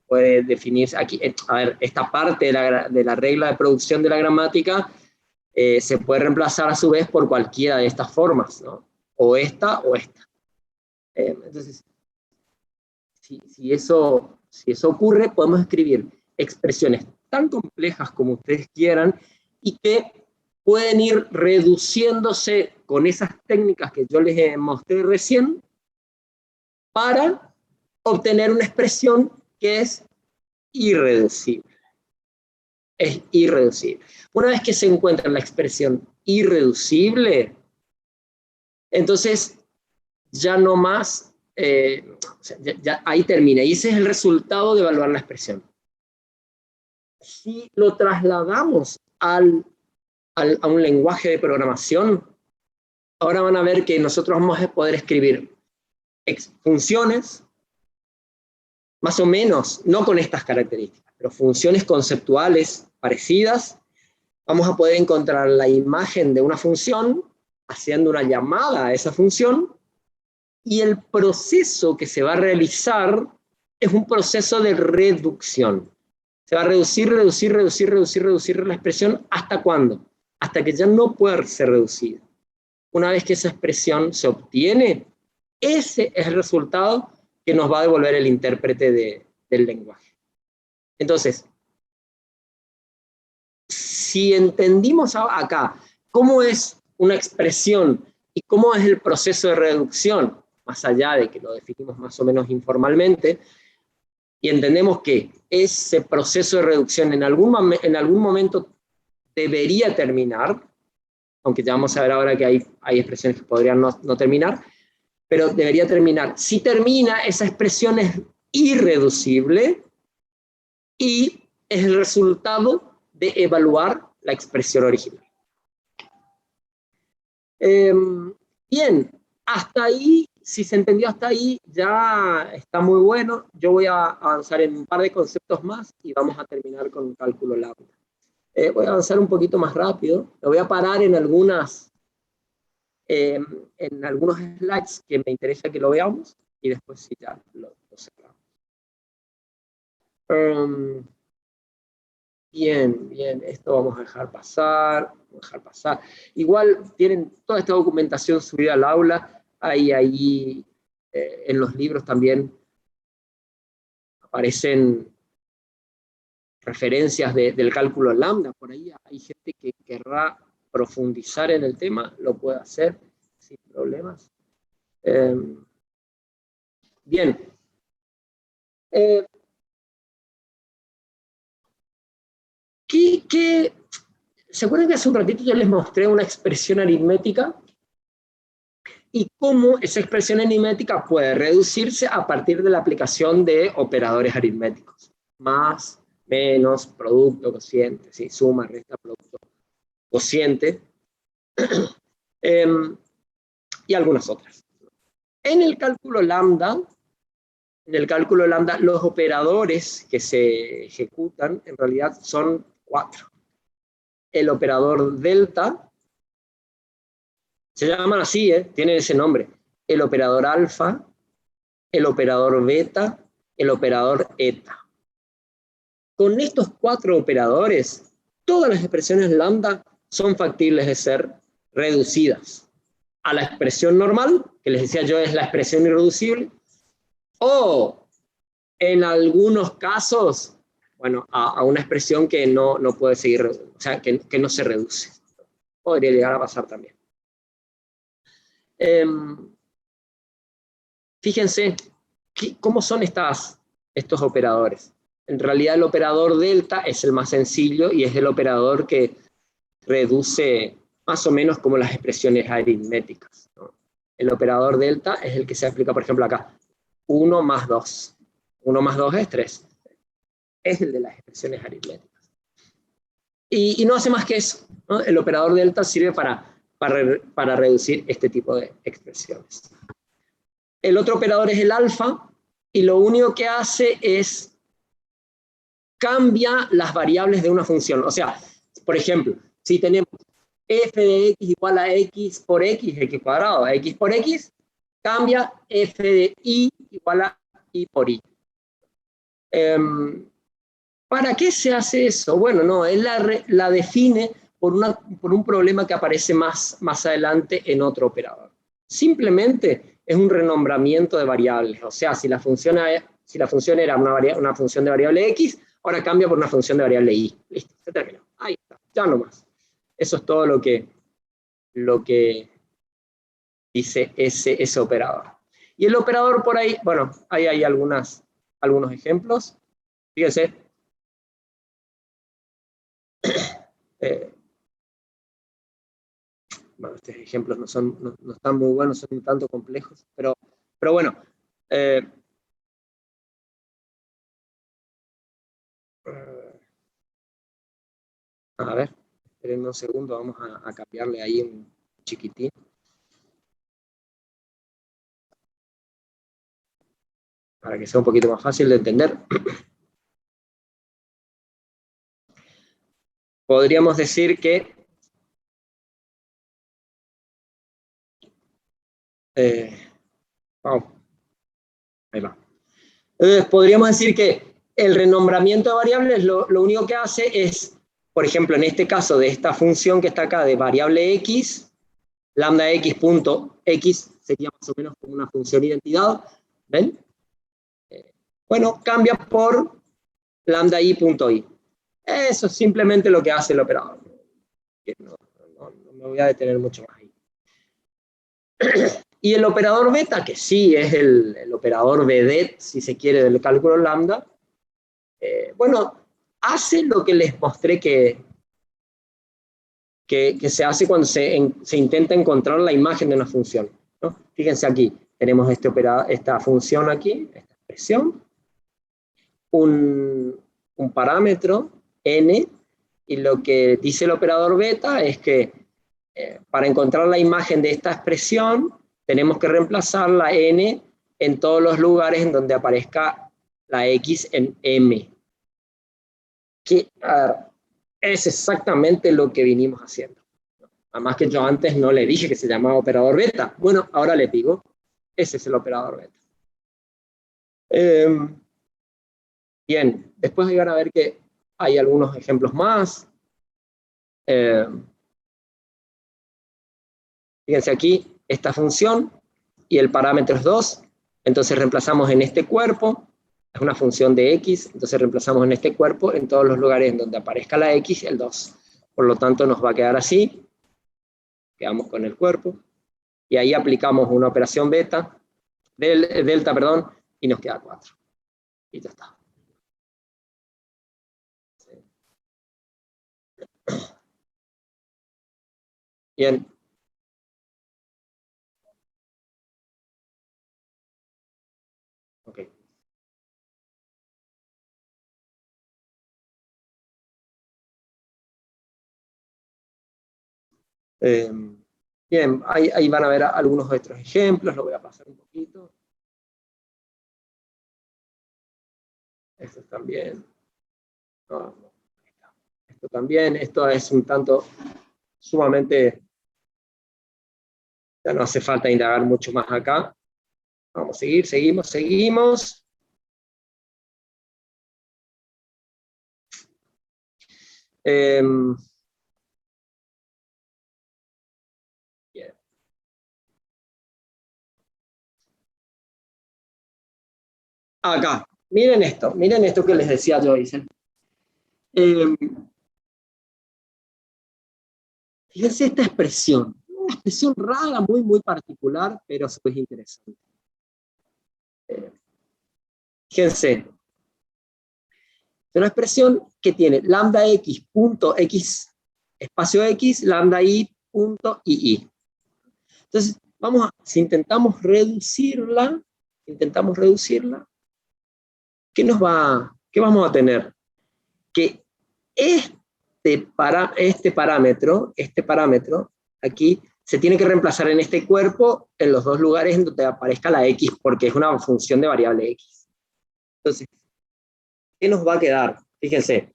puede definirse aquí, a ver, esta parte de la regla de producción de la gramática se puede reemplazar a su vez por cualquiera de estas formas, ¿no? O esta o esta. Entonces, si eso ocurre, podemos escribir expresiones tan complejas como ustedes quieran y que pueden ir reduciéndose con esas técnicas que yo les mostré recién para obtener una expresión que es irreducible. Es irreducible. Una vez que se encuentra la expresión irreducible, entonces ya no más, ya ahí termina. Y ese es el resultado de evaluar la expresión. Si lo trasladamos a un lenguaje de programación, ahora van a ver que nosotros vamos a poder escribir funciones, más o menos, no con estas características, pero funciones conceptuales parecidas. Vamos a poder encontrar la imagen de una función, haciendo una llamada a esa función, y el proceso que se va a realizar es un proceso de reducción. Se va a reducir la expresión, ¿hasta cuándo? Hasta que ya no pueda ser reducida. Una vez que esa expresión se obtiene, ese es el resultado que nos va a devolver el intérprete del lenguaje. Entonces, si entendimos acá cómo es una expresión y cómo es el proceso de reducción, más allá de que lo definimos más o menos informalmente, y entendemos que ese proceso de reducción en algún momento debería terminar, aunque ya vamos a ver ahora que hay expresiones que podrían no terminar, pero debería terminar. Si termina, esa expresión es irreducible y es el resultado de evaluar la expresión original. Bien, hasta ahí, si se entendió hasta ahí, ya está muy bueno. Yo voy a avanzar en un par de conceptos más y vamos a terminar con el cálculo lambda. Voy a avanzar un poquito más rápido. Me voy a parar en algunos slides que me interesa que lo veamos y después sí ya lo cerramos. Bien, esto vamos a dejar pasar. Igual tienen toda esta documentación subida al aula, ahí en los libros también aparecen referencias del cálculo lambda, por ahí hay gente que querrá profundizar en el tema, lo puede hacer sin problemas. Bien. ¿Se acuerdan que hace un ratito yo les mostré una expresión aritmética? Y cómo esa expresión aritmética puede reducirse a partir de la aplicación de operadores aritméticos. Más, menos, producto, cociente, ¿sí? Suma, resta, producto, cociente. Y algunas otras. En el cálculo lambda, los operadores que se ejecutan en realidad son 4. El operador delta, Se llaman así, tienen ese nombre. El operador alfa, el operador beta, el operador eta. Con estos 4 operadores, todas las expresiones lambda son factibles de ser reducidas a la expresión normal, que les decía yo es la expresión irreducible, o en algunos casos, bueno, a una expresión que no puede seguir, o sea, que no se reduce. Podría llegar a pasar también. Fíjense cómo son estos operadores. En realidad el operador delta es el más sencillo y es el operador que reduce más o menos como las expresiones aritméticas, ¿no? El operador delta es el que se aplica, por ejemplo, acá. 1 más 2. 1 más 2 es 3. Es el de las expresiones aritméticas. Y no hace más que eso, ¿no? El operador delta sirve para reducir este tipo de expresiones. El otro operador es el alfa, y lo único que hace es cambia las variables de una función. O sea, por ejemplo, si tenemos f de x igual a x por x, x cuadrado, x por x, cambia f de y igual a y por y. ¿Para qué se hace eso? Bueno, no, él la define por un problema que aparece más adelante en otro operador. Simplemente es un renombramiento de variables. O sea, si la función era una función de variable x, ahora cambia por una función de variable y. Listo, se terminó. Ahí está, ya no más. Eso es todo lo que dice ese operador. Y el operador por ahí, bueno, ahí hay algunos ejemplos. Fíjense. Bueno, estos ejemplos no están muy buenos, son un tanto complejos, pero bueno. A ver, esperen un segundo, vamos a cambiarle ahí un chiquitín. Para que sea un poquito más fácil de entender. Podríamos decir que ahí va. Entonces, podríamos decir que el renombramiento de variables lo único que hace es, por ejemplo, en este caso de esta función que está acá de variable x, lambda x punto x sería más o menos como una función identidad, ¿ven? Bueno, cambia por lambda i punto i. Eso es simplemente lo que hace el operador. No me voy a detener mucho más ahí. Y el operador beta, que sí es el operador vedet, si se quiere, del cálculo lambda, bueno, hace lo que les mostré que se hace cuando se intenta encontrar la imagen de una función, ¿no? Fíjense aquí, tenemos esta función aquí, esta expresión, un parámetro n, y lo que dice el operador beta es que para encontrar la imagen de esta expresión tenemos que reemplazar la n en todos los lugares en donde aparezca la x en m. Que es exactamente lo que vinimos haciendo. Además que yo antes no le dije que se llamaba operador beta. Bueno, ahora le digo, ese es el operador beta. Bien, después van a ver que hay algunos ejemplos más. Fíjense aquí, esta función y el parámetro es 2, entonces reemplazamos en este cuerpo, es una función de x, entonces reemplazamos en este cuerpo en todos los lugares en donde aparezca la x, el 2. Por lo tanto nos va a quedar así, quedamos con el cuerpo, y ahí aplicamos una operación delta, perdón, y nos queda 4. Y ya está. Bien. Ok. Bien, ahí van a ver algunos otros ejemplos, lo voy a pasar un poquito. Esto también. Esto también, esto es un tanto sumamente Ya no hace falta indagar mucho más acá. Vamos a seguir, seguimos. Bien. Acá, miren esto que les decía yo, dicen. Fíjense esta expresión, una expresión rara, muy, muy particular, pero es interesante. Fíjense, es una expresión que tiene lambda x punto x espacio x, lambda y punto y. Entonces, si intentamos reducirla, ¿qué vamos a tener? Que este parámetro aquí se tiene que reemplazar en este cuerpo en los dos lugares en donde aparezca la x, porque es una función de variable x. Entonces, ¿qué nos va a quedar? Fíjense,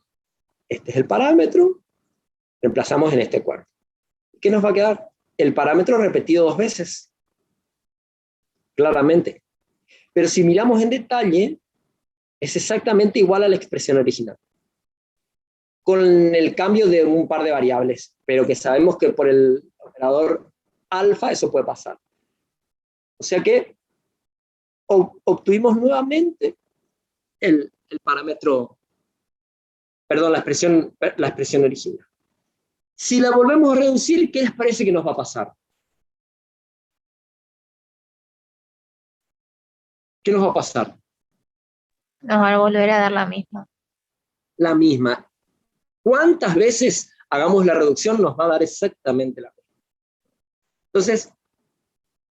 este es el parámetro, reemplazamos en este cuerpo. ¿Qué nos va a quedar? El parámetro repetido 2 veces, claramente. Pero si miramos en detalle, es exactamente igual a la expresión original, con el cambio de un par de variables, pero que sabemos que por el operador alfa eso puede pasar. O sea que obtuvimos nuevamente el parámetro, perdón, la expresión original. Si la volvemos a reducir, ¿qué les parece que nos va a pasar? ¿Qué nos va a pasar? Nos va a volver a dar la misma. La misma. ¿Cuántas veces hagamos la reducción? Nos va a dar exactamente la misma. Entonces,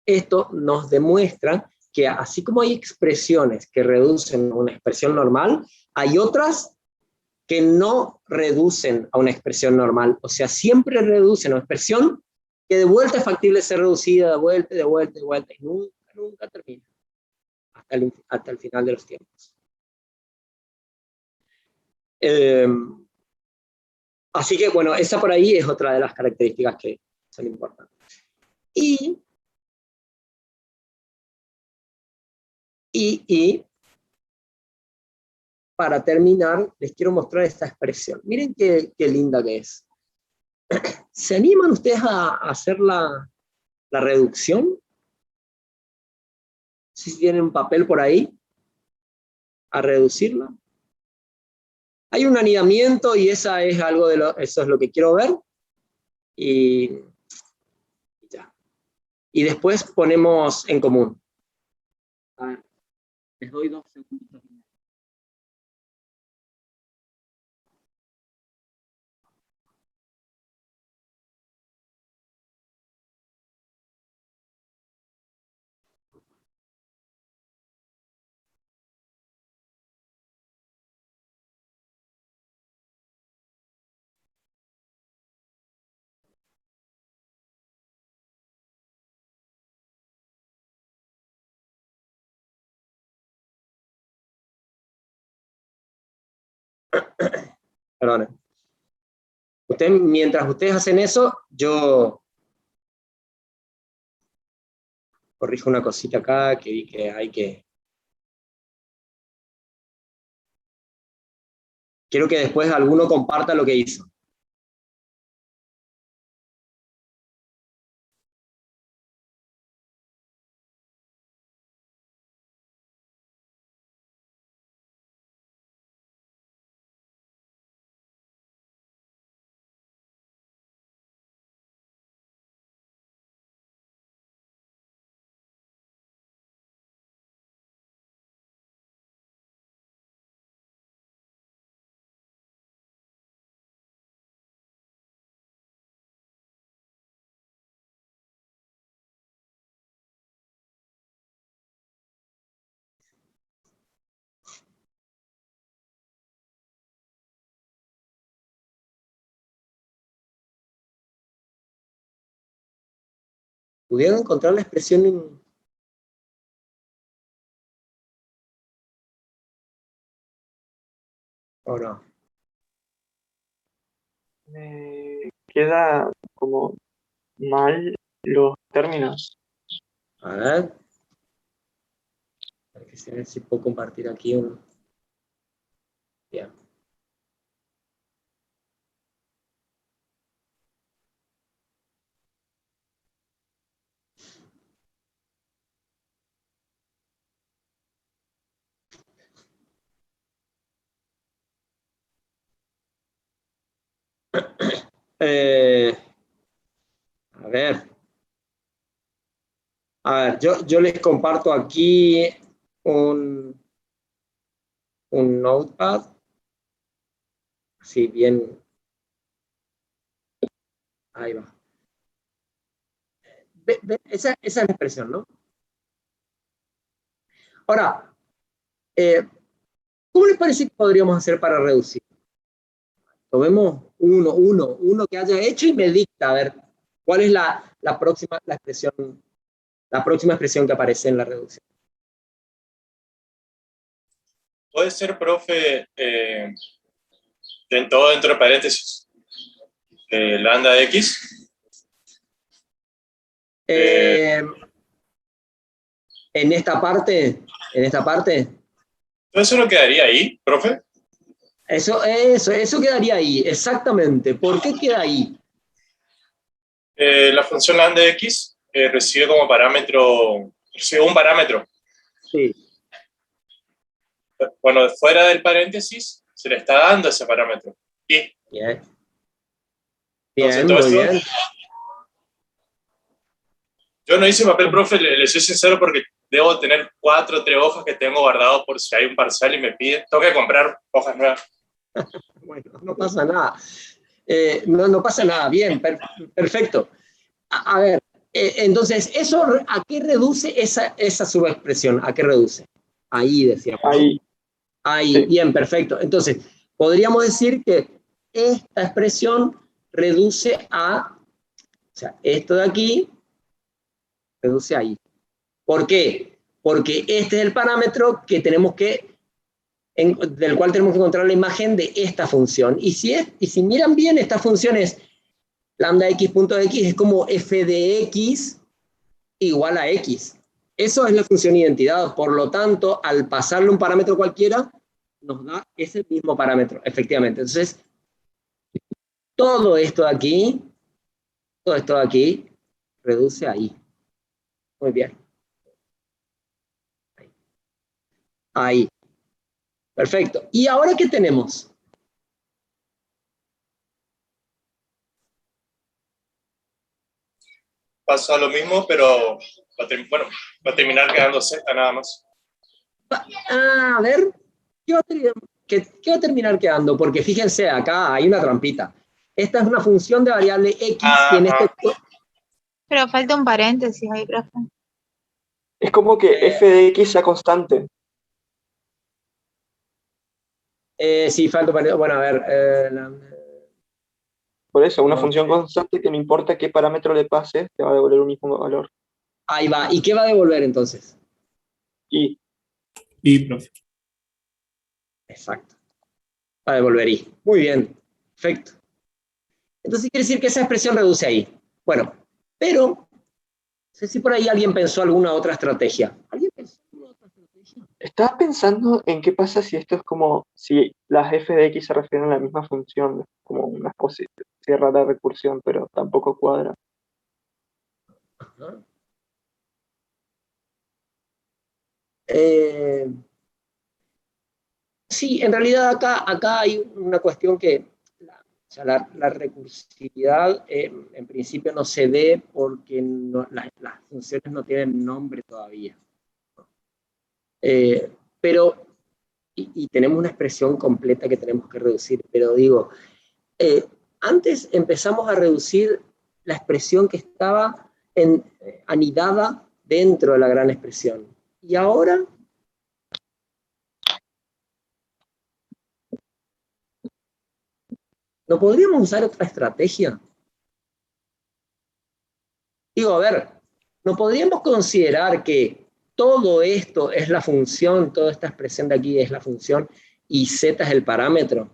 esto nos demuestra que así como hay expresiones que reducen a una expresión normal, hay otras que no reducen a una expresión normal. O sea, siempre reducen a una expresión que de vuelta es factible ser reducida, de vuelta, y nunca termina. Hasta el final de los tiempos. Así que, bueno, esa por ahí es otra de las características que son importantes. Y para terminar, les quiero mostrar esta expresión. Miren qué linda que es. ¿Se animan ustedes a hacer la reducción? Si tienen un papel por ahí, a reducirla. Hay un anidamiento y eso es lo que quiero ver. Y ya. Y después ponemos en común. A ver, les doy 2 segundos. Perdón. Mientras ustedes hacen eso, yo corrijo una cosita acá que vi que hay que... Quiero que después alguno comparta lo que hizo. ¿Pudieron encontrar la expresión o no? Me queda como mal Los términos. A ver. A ver si puedo compartir aquí un... Bien. A ver. A ver, yo les comparto aquí un notepad. Así bien. Ahí va. Esa es la expresión, ¿no? Ahora, ¿cómo les parece que podríamos hacer para reducir? Tomemos uno que haya hecho y me dicta, a ver, ¿cuál es la próxima expresión que aparece en la reducción? Puede ser, profe, todo dentro de paréntesis, lambda de x. En esta parte, ¿Eso no quedaría ahí, profe? Eso quedaría ahí, exactamente. ¿Por qué queda ahí? La función lambda de x recibe como parámetro, recibe un parámetro. Sí. Bueno, fuera del paréntesis se le está dando ese parámetro. Y Bien. entonces, Bien, muy bien. Yo no hice papel, profe, le soy sincero porque debo tener 4 o 3 hojas que tengo guardado por si hay un parcial y me piden. Tengo que comprar hojas nuevas. Bueno, no pasa nada. No pasa nada. Bien, perfecto. A ver, entonces, ¿eso a qué reduce esa subexpresión? ¿A qué reduce? Ahí decíamos, ¿no? Ahí, Sí. bien, perfecto. Entonces, podríamos decir que esta expresión reduce a, o sea, esto de aquí reduce ahí. ¿Por qué? Porque este es el parámetro que tenemos del cual tenemos que encontrar la imagen de esta función. Y si miran bien, esta función es lambda x.x, es como f de x igual a x. Eso es la función identidad. Por lo tanto, al pasarle un parámetro cualquiera, nos da ese mismo parámetro, efectivamente. Entonces, todo esto de aquí, reduce ahí. Muy bien. Ahí. Perfecto. ¿Y ahora qué tenemos? Pasa lo mismo, pero va a terminar quedando z nada más. A ver, ¿qué va a terminar quedando? Porque fíjense, acá hay una trampita. Esta es una función de variable x y en este... Pero falta un paréntesis ahí, profe. Es como que f de x sea constante. Sí, falta un paréntesis. Bueno, a ver... Por eso, una No. función constante que no importa qué parámetro le pases, te va a devolver un mismo valor. Ahí va. ¿Y qué va a devolver entonces? Y Y, profe. Exacto. Va a devolver y. Muy bien. Perfecto. Entonces quiere decir que esa expresión reduce ahí. Bueno, pero no sé si por ahí alguien pensó alguna otra estrategia. ¿Alguien pensó alguna otra estrategia? estaba pensando en qué pasa si esto es como, si las f de x se refieren a la misma función, como una cierra la recursión, pero tampoco cuadra. Ajá. Sí, en realidad acá hay una cuestión que o sea, la recursividad en principio no se ve porque las funciones no tienen nombre todavía. Pero, y tenemos una expresión completa que tenemos que reducir, pero digo, antes empezamos a reducir la expresión que estaba anidada dentro de la gran expresión. Y ahora... ¿No podríamos usar otra estrategia? Digo, a ver, ¿no podríamos considerar que todo esto es la función, toda esta expresión de aquí es la función y z es el parámetro?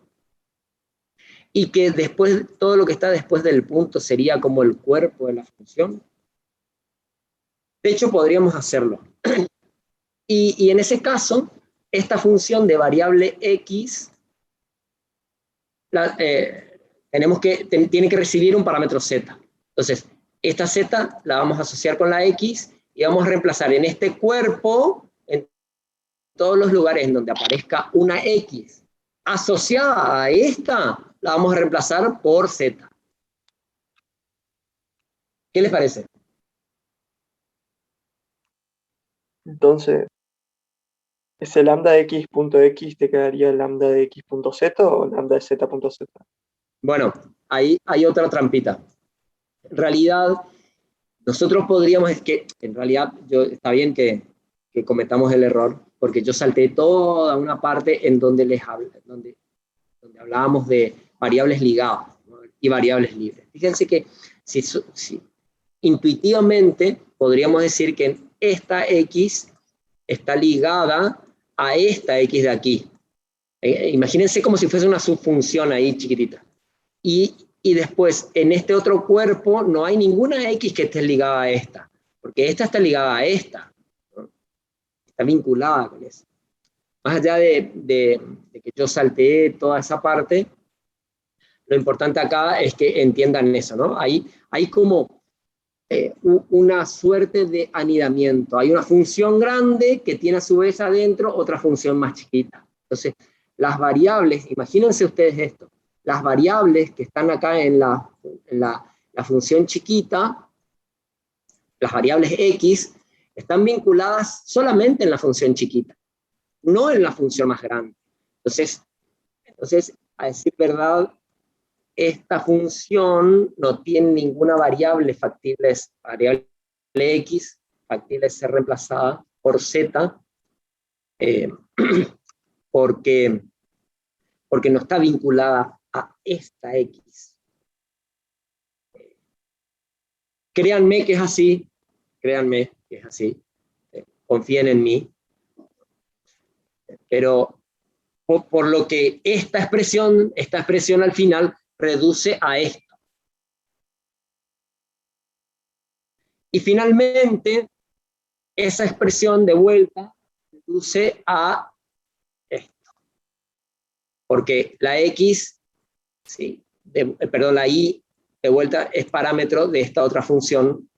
Y que después, todo lo que está después del punto sería como el cuerpo de la función. De hecho, podríamos hacerlo. Y en ese caso, esta función de variable x tiene que recibir un parámetro z. Entonces, esta z la vamos a asociar con la x y vamos a reemplazar en este cuerpo, en todos los lugares en donde aparezca una x asociada a esta, la vamos a reemplazar por z. ¿Qué les parece? Entonces, ¿ese lambda de x.x te quedaría lambda de x.z o lambda de z.z? Bueno, ahí hay otra trampita. En realidad, nosotros podríamos, es que en realidad está bien que cometamos el error, porque yo salté toda una parte en donde donde hablábamos de variables ligadas, ¿no? Y variables libres. Fíjense que si intuitivamente podríamos decir que esta x está ligada a esta x de aquí. Imagínense como si fuese una subfunción ahí chiquitita. Y después, en este otro cuerpo, no hay ninguna x que esté ligada a esta, porque esta está ligada a esta, ¿no? Está vinculada con eso. Más allá de que yo salteé toda esa parte, lo importante acá es que entiendan eso, ¿no? Hay como una suerte de anidamiento. Hay una función grande que tiene a su vez adentro otra función más chiquita. Entonces, las variables, imagínense ustedes esto, las variables que están acá en la función chiquita, las variables x, están vinculadas solamente en la función chiquita, no en la función más grande. Entonces, a decir verdad, esta función no tiene ninguna variable factible x, factible ser reemplazada por z, porque no está vinculada a esta x. Créanme que es así, confíen en mí, pero por lo que esta expresión al final reduce a esto. Y finalmente, esa expresión de vuelta reduce a esto. Porque la x, sí, la y de vuelta es parámetro de esta otra función,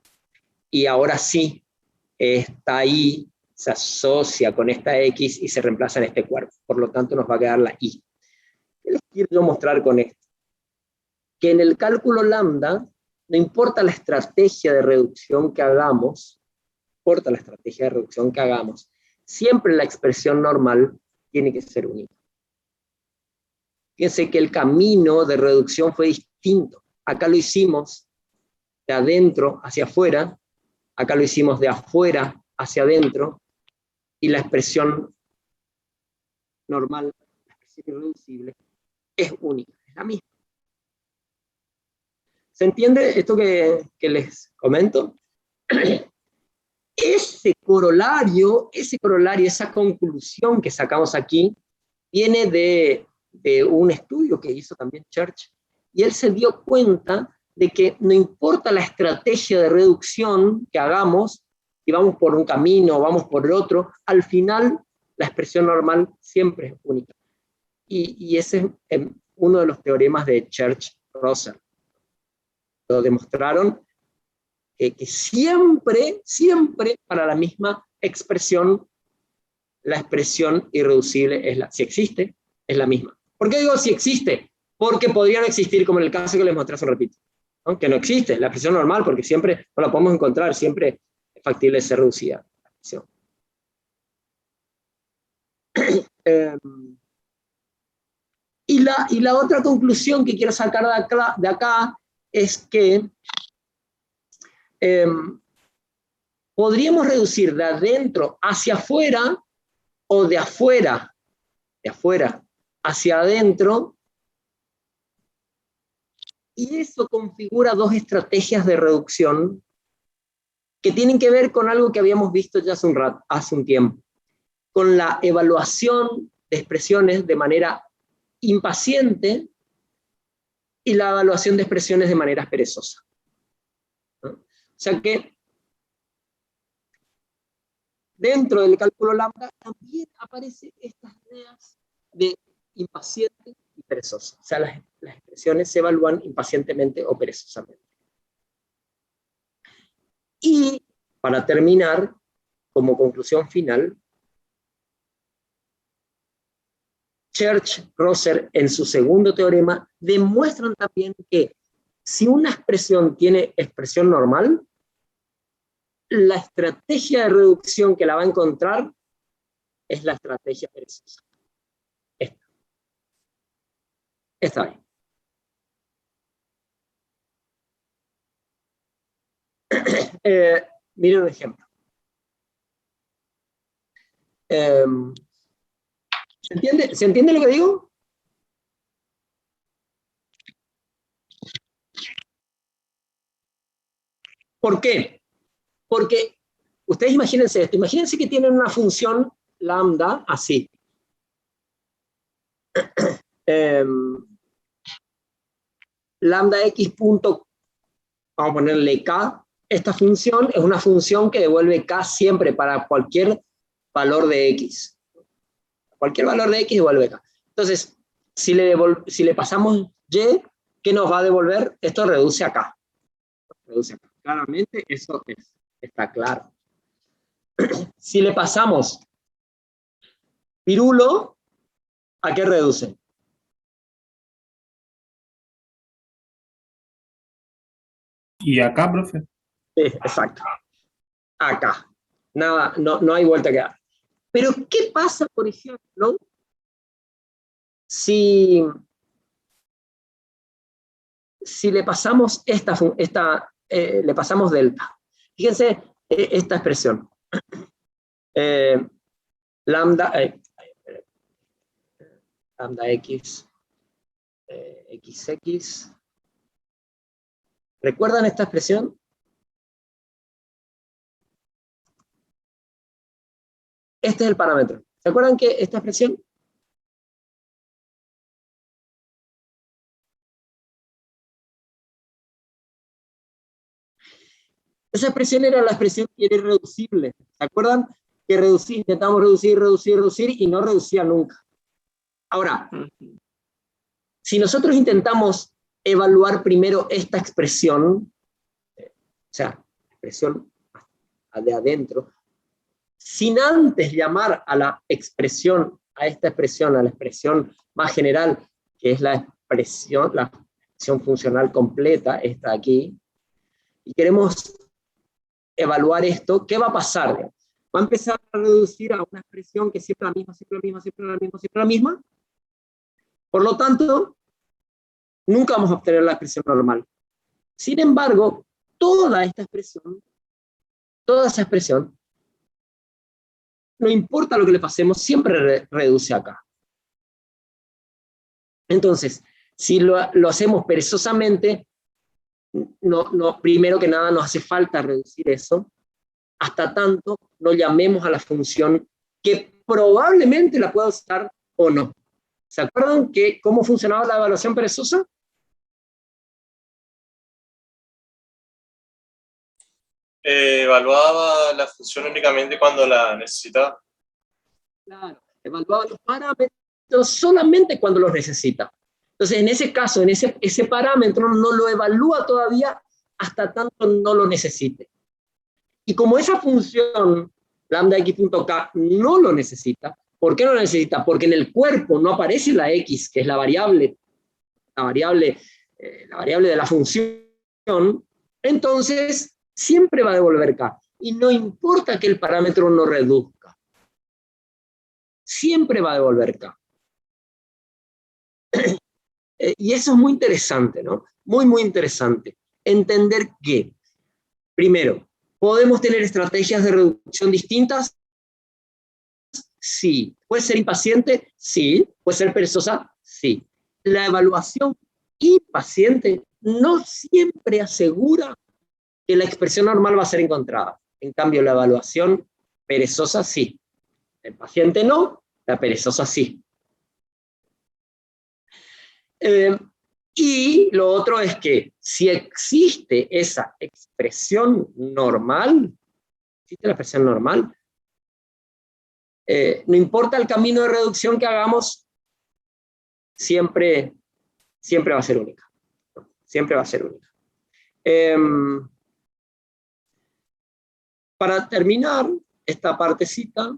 y ahora sí, esta y se asocia con esta x y se reemplaza en este cuerpo. Por lo tanto, nos va a quedar la y. ¿Qué les quiero yo mostrar con esto? Que en el cálculo lambda, no importa la estrategia de reducción que hagamos, siempre la expresión normal tiene que ser única. Fíjense que el camino de reducción fue distinto. Acá lo hicimos de adentro hacia afuera, acá lo hicimos de afuera hacia adentro, y la expresión normal, la expresión irreducible, es única, es la misma. ¿Se entiende esto que les comento? Ese corolario, esa conclusión que sacamos aquí, viene de un estudio que hizo también Church, y él se dio cuenta de que no importa la estrategia de reducción que hagamos, si vamos por un camino o vamos por el otro, al final la expresión normal siempre es única. Y ese es uno de los teoremas de Church-Russell. Lo demostraron que siempre para la misma expresión, la expresión irreducible si existe, es la misma. ¿Por qué digo si existe? Porque podrían existir, como en el caso que les mostré hace un ratito, ¿no? Que no existe la expresión normal, porque siempre no la podemos encontrar, siempre es factible ser reducida la expresión. Y la otra conclusión que quiero sacar de acá es que podríamos reducir de adentro hacia afuera o de afuera hacia adentro, y eso configura dos estrategias de reducción que tienen que ver con algo que habíamos visto ya hace un tiempo, con la evaluación de expresiones de manera impaciente y la evaluación de expresiones de manera perezosa, ¿no? O sea que dentro del cálculo lambda también aparecen estas ideas de impaciente y perezoso. O sea, las expresiones se evalúan impacientemente o perezosamente. Y, para terminar, como conclusión final, Church-Rosser, en su segundo teorema, demuestran también que si una expresión tiene expresión normal, la estrategia de reducción que la va a encontrar es la estrategia perezosa. Esta ahí. Miren un ejemplo. ¿Se entiende lo que digo? ¿Por qué? Porque ustedes imagínense esto, imagínense que tienen una función lambda así. Lambda x punto, vamos a ponerle k. Esta función es una función que devuelve k siempre para cualquier valor de x. Cualquier valor de x devuelve k. Entonces, si le pasamos y, ¿qué nos va a devolver? Esto reduce a k. Reduce a k. Claramente eso está claro. Si le pasamos pirulo, ¿a qué reduce? ¿Y acá, profe? Sí, exacto. Acá. Nada, no hay vuelta que dar. Pero, ¿qué pasa, por ejemplo, si le pasamos le pasamos delta? Fíjense esta expresión. Lambda x, xx. ¿Recuerdan esta expresión? Este es el parámetro. ¿Se acuerdan que esta expresión? Esa expresión era la expresión que era irreducible. ¿Se acuerdan? Que intentamos reducir y no reducía nunca. Ahora, si nosotros intentamos evaluar primero esta expresión, o sea, expresión de adentro, sin antes llamar a la expresión, a esta expresión, a la expresión más general, que es la expresión funcional completa, esta aquí, y queremos evaluar esto, ¿qué va a pasar? Va a empezar a reducir a una expresión que siempre la misma, siempre la misma, siempre la misma, siempre la misma. Por lo tanto, nunca vamos a obtener la expresión normal. Sin embargo, toda esa expresión, no importa lo que le pasemos, siempre reduce acá. Entonces, si lo hacemos perezosamente, primero que nada nos hace falta reducir eso, hasta tanto no llamemos a la función que probablemente la pueda usar o no. ¿Se acuerdan cómo funcionaba la evaluación perezosa? Evaluaba la función únicamente cuando la necesitaba. Claro, evaluaba los parámetros solamente cuando los necesita. Entonces, en ese caso, ese parámetro no lo evalúa todavía hasta tanto no lo necesite. Y como esa función, lambda x.k, no lo necesita, ¿por qué no lo necesita? Porque en el cuerpo no aparece la x, que es la variable de la función, entonces siempre va a devolver k. Y no importa que el parámetro no reduzca. Siempre va a devolver k. Y eso es muy interesante, ¿no? Muy, muy interesante. Entender que, primero, ¿podemos tener estrategias de reducción distintas? Sí. ¿Puede ser impaciente? Sí. ¿Puede ser perezosa? Sí. La evaluación impaciente no siempre asegura que la expresión normal va a ser encontrada. En cambio, la evaluación perezosa sí. El paciente no, la perezosa sí. Y lo otro es que si existe esa expresión normal, existe la expresión normal, No importa el camino de reducción que hagamos, siempre va a ser única. Siempre va a ser única. Para terminar esta partecita,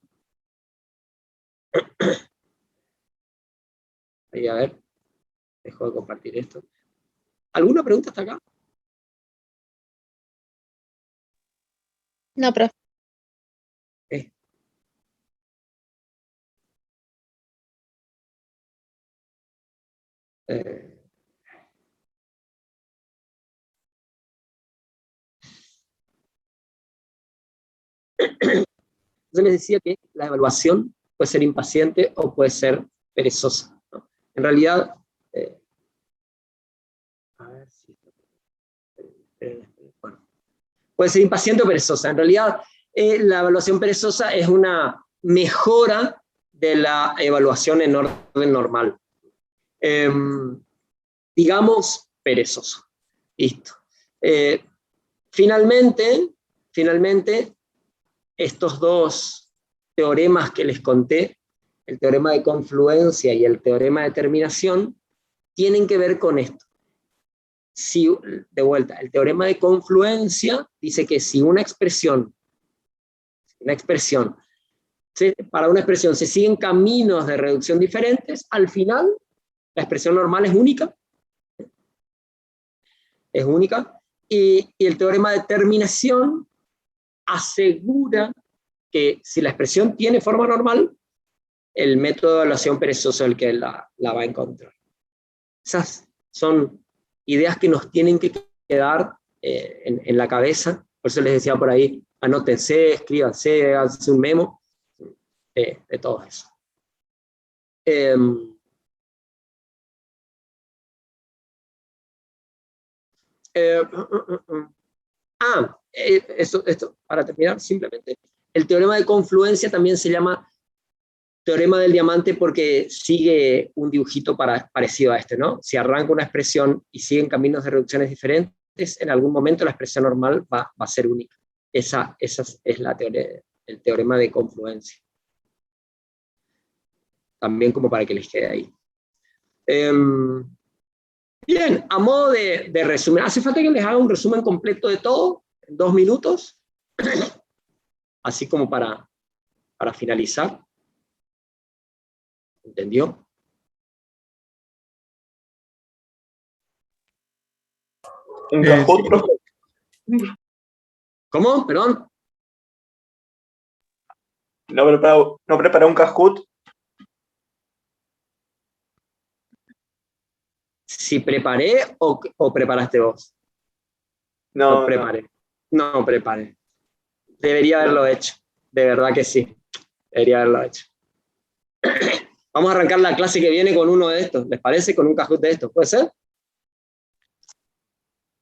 ahí a ver, dejo de compartir esto. ¿Alguna pregunta hasta acá? No, profe. Entonces les decía que la evaluación puede ser impaciente o puede ser perezosa, ¿no? En realidad, a ver si... Bueno, puede ser impaciente o perezosa. En realidad, la evaluación perezosa es una mejora de la evaluación en orden normal. Digamos perezoso. Listo. Finalmente, estos dos teoremas que les conté, el teorema de confluencia y el teorema de terminación, tienen que ver con esto. Si, de vuelta, el teorema de confluencia dice que si una expresión, para una expresión se siguen caminos de reducción diferentes, al final la expresión normal es única. Es única. Y el teorema de terminación asegura que si la expresión tiene forma normal, el método de evaluación perezoso es el que la va a encontrar. Esas son ideas que nos tienen que quedar en la cabeza. Por eso les decía por ahí, anótense, escríbanse, háganse un memo de todo eso. Esto, para terminar, simplemente, el teorema de confluencia también se llama teorema del diamante porque sigue un dibujito parecido a este, ¿no? Si arranca una expresión y siguen caminos de reducciones diferentes, en algún momento la expresión normal va a ser única. Esa es el teorema de confluencia. También como para que les quede ahí. Bien, a modo de resumen, ¿hace falta que les haga un resumen completo de todo en 2 minutos? Así como para finalizar. ¿Entendió? Un Kahoot, profe. ¿Cómo? Perdón. ¿No preparé un Kahoot? Si preparé o preparaste vos. No, preparé. No preparé. Debería haberlo hecho. De verdad que sí. Debería haberlo hecho. Vamos a arrancar la clase que viene con uno de estos. ¿Les parece? Con un Kahoot de estos. ¿Puede ser?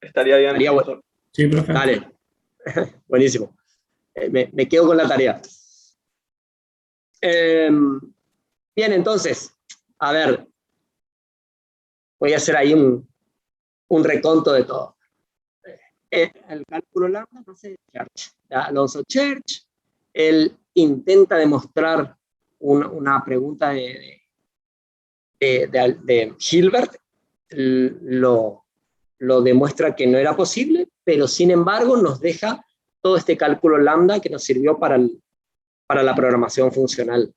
Estaría bien. Estaría bueno. Sí, profe. Dale. Buenísimo. Me quedo con la tarea. Bien, entonces, a ver. Voy a hacer ahí un reconto de todo. El cálculo lambda nace de Church, de Alonso Church. Él intenta demostrar una pregunta de Hilbert, lo demuestra que no era posible, pero sin embargo nos deja todo este cálculo lambda que nos sirvió para la programación funcional.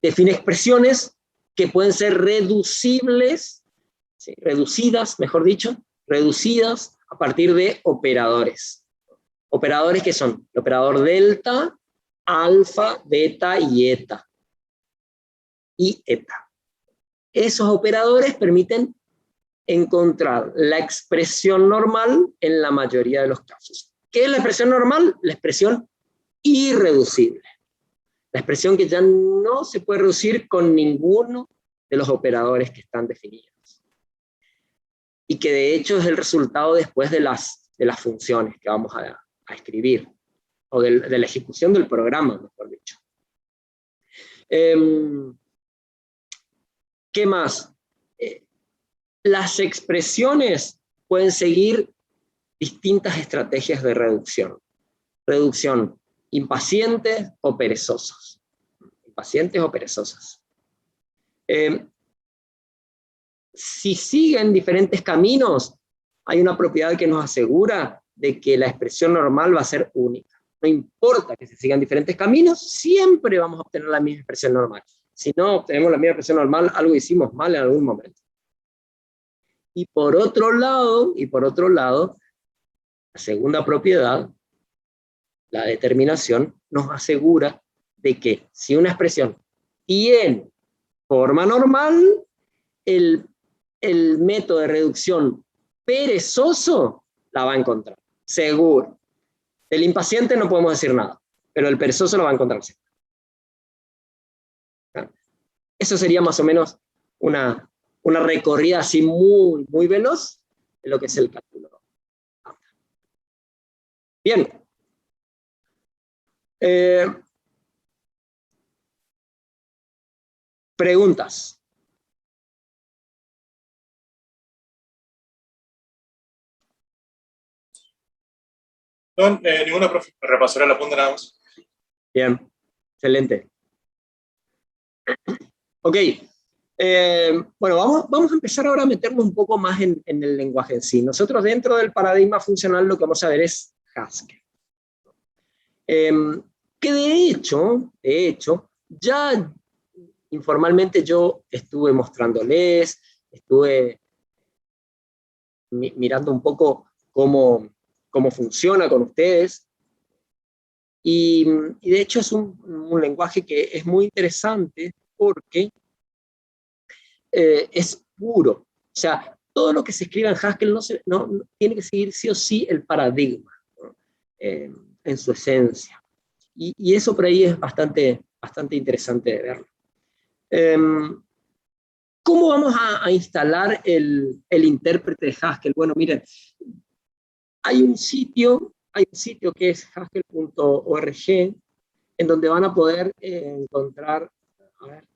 Define expresiones que pueden ser reducibles, ¿sí? Reducidas, mejor dicho, reducidas a partir de operadores. Operadores que son el operador delta, alfa, beta y eta. Esos operadores permiten encontrar la expresión normal en la mayoría de los casos. ¿Qué es la expresión normal? La expresión irreducible. La expresión que ya no se puede reducir con ninguno de los operadores que están definidos. Y que de hecho es el resultado después de las funciones que vamos a escribir, o de la ejecución del programa, mejor dicho. ¿Qué más? Las expresiones pueden seguir distintas estrategias de reducción. Reducción impacientes o perezosos. Impacientes o perezosos. Si siguen diferentes caminos, hay una propiedad que nos asegura de que la expresión normal va a ser única. No importa que se sigan diferentes caminos, siempre vamos a obtener la misma expresión normal. Si no obtenemos la misma expresión normal, algo hicimos mal en algún momento. Y por otro lado, la segunda propiedad, la determinación, nos asegura de que si una expresión tiene forma normal, el método de reducción perezoso la va a encontrar, seguro. Del impaciente no podemos decir nada, pero el perezoso lo va a encontrar siempre. Eso sería más o menos una recorrida así muy, muy veloz de lo que es el cálculo. Bien. Preguntas. No, ninguna, profe. Repasaré la punta nada más. Bien, excelente. Ok. Bueno, vamos a empezar ahora a meternos un poco más en el lenguaje en sí. Nosotros dentro del paradigma funcional lo que vamos a ver es Haskell. Que de hecho, ya informalmente yo estuve mostrándoles, estuve mirando un poco cómo funciona con ustedes, y de hecho es un lenguaje que es muy interesante porque es puro. O sea, todo lo que se escribe en Haskell no tiene que seguir sí o sí el paradigma, ¿no? En su esencia. Y eso por ahí es bastante interesante de verlo. ¿Cómo vamos a instalar el intérprete de Haskell? Bueno, miren, hay un sitio que es haskell.org, en donde van a poder encontrar, a ver,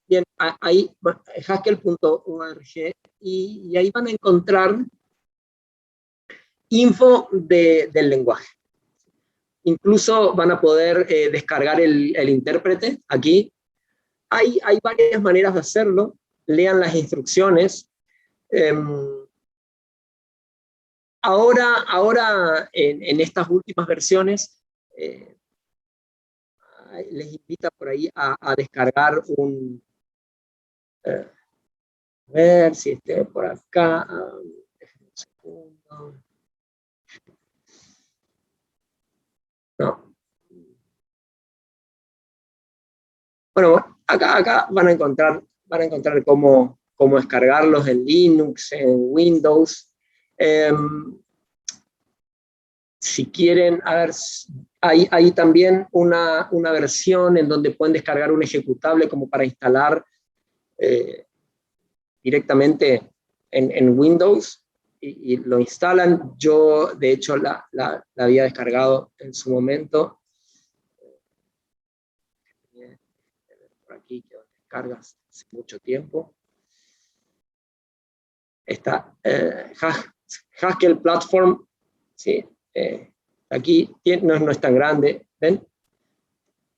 bien, ahí, haskell.org, y ahí van a encontrar info del lenguaje. Incluso van a poder descargar el intérprete aquí. Hay varias maneras de hacerlo. Lean las instrucciones. Ahora en estas últimas versiones, les invita por ahí a descargar a ver si esté por acá. Déjenme un segundo. No. Bueno, acá van a encontrar cómo descargarlos en Linux, en Windows. Si quieren, a ver, hay también una versión en donde pueden descargar un ejecutable como para instalar directamente en Windows, y lo instalan. Yo, de hecho, la había descargado en su momento. Por aquí, que descargas hace mucho tiempo. Está Haskell Platform, ¿sí? Aquí no es tan grande, ¿ven?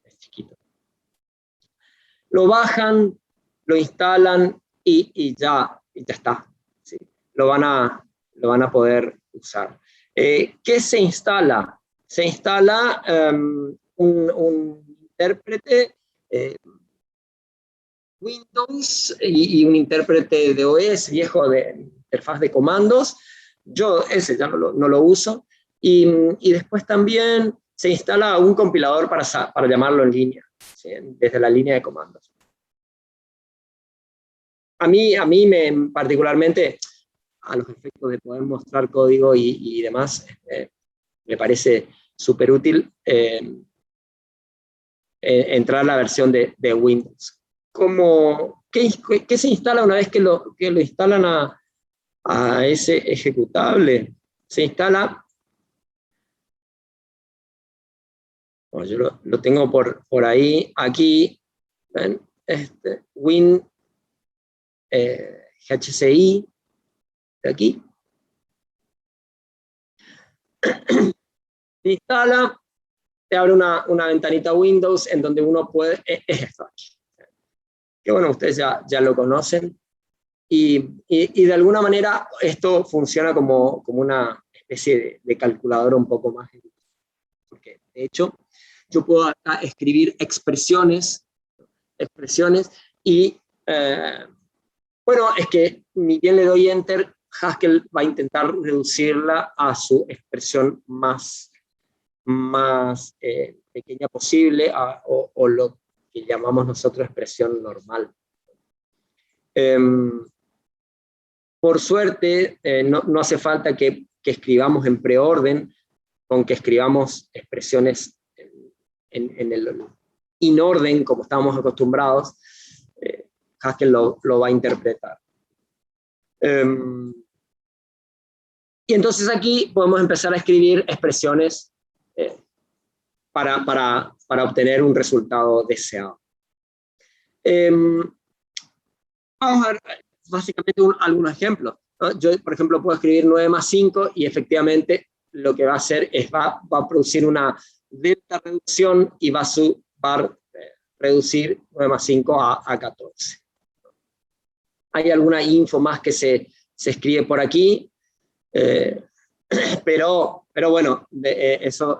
Es chiquito. Lo bajan, lo instalan y ya está, ¿sí? Lo van a poder usar. ¿Qué se instala? Se instala un intérprete Windows y un intérprete de OS viejo de interfaz de comandos. Yo ese ya no lo uso. Y después también se instala un compilador para llamarlo en línea, ¿sí? Desde la línea de comandos. A mí particularmente, a los efectos de poder mostrar código y demás, me parece súper útil entrar a la versión de Windows. ¿Qué se instala una vez que lo instalan a a ese ejecutable. Se instala. Bueno, yo lo tengo por ahí, aquí, ¿ven? Win HCI, de aquí. Se instala, te abre una ventanita Windows en donde uno puede, es esto aquí. Que bueno, ustedes ya lo conocen. Y de alguna manera esto funciona como una especie de calculadora un poco más. Porque de hecho yo puedo acá escribir expresiones y bueno, es que ni bien le doy enter, Haskell va a intentar reducirla a su expresión más pequeña posible, o lo que llamamos nosotros expresión normal. Por suerte, no hace falta que escribamos en preorden, con que escribamos expresiones en el inorden, como estábamos acostumbrados, Haskell lo va a interpretar. Y entonces aquí podemos empezar a escribir expresiones para obtener un resultado deseado. Vamos a ver básicamente algunos ejemplos, ¿no? Yo, por ejemplo, puedo escribir 9 más 5 y efectivamente lo que va a hacer es va a producir una delta reducción y va a reducir 9 más 5 a 14. Hay alguna info más que se escribe por aquí, pero bueno, eso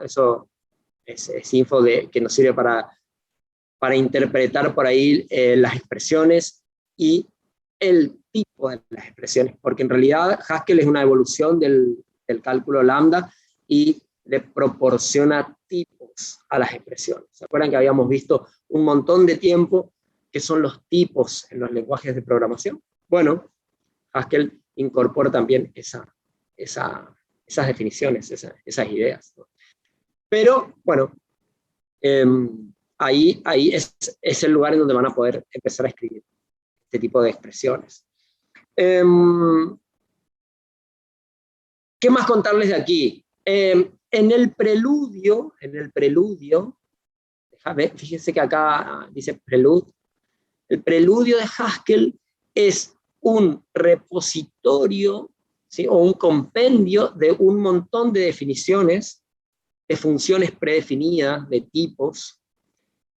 es info que nos sirve para interpretar por ahí las expresiones y el tipo de las expresiones, porque en realidad Haskell es una evolución del cálculo lambda y le proporciona tipos a las expresiones. ¿Se acuerdan que habíamos visto un montón de tiempo que son los tipos en los lenguajes de programación? Bueno, Haskell incorpora también esas definiciones, esas ideas, ¿no? Pero, bueno, ahí es el lugar en donde van a poder empezar a escribir este tipo de expresiones. ¿Qué más contarles de aquí? En el preludio, fíjense que acá dice prelude. El preludio de Haskell es un repositorio, ¿sí?, o un compendio de un montón de definiciones, de funciones predefinidas, de tipos,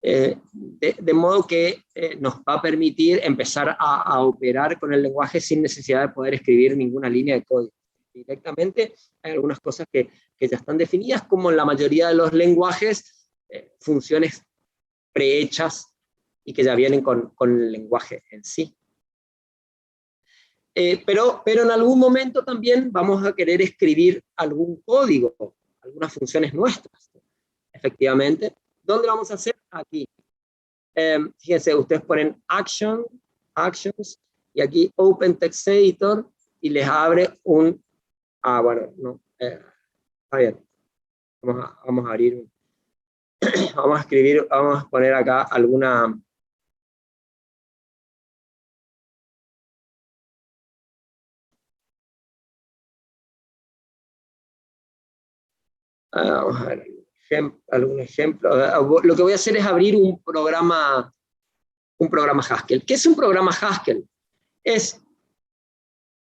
de modo que nos va a permitir empezar a operar con el lenguaje sin necesidad de poder escribir ninguna línea de código. Directamente hay algunas cosas que ya están definidas, como en la mayoría de los lenguajes, funciones prehechas y que ya vienen con el lenguaje en sí. Pero en algún momento también vamos a querer escribir algún código, algunas funciones nuestras. Efectivamente, ¿dónde lo vamos a hacer? Aquí. Fíjense, ustedes ponen actions, y aquí Open Text Editor, y les abre un... bueno, no, está bien. Vamos a abrir un... vamos a escribir, vamos a poner acá alguna... vamos a ver algún ejemplo. Lo que voy a hacer es abrir un programa Haskell. ¿Qué es un programa Haskell? Es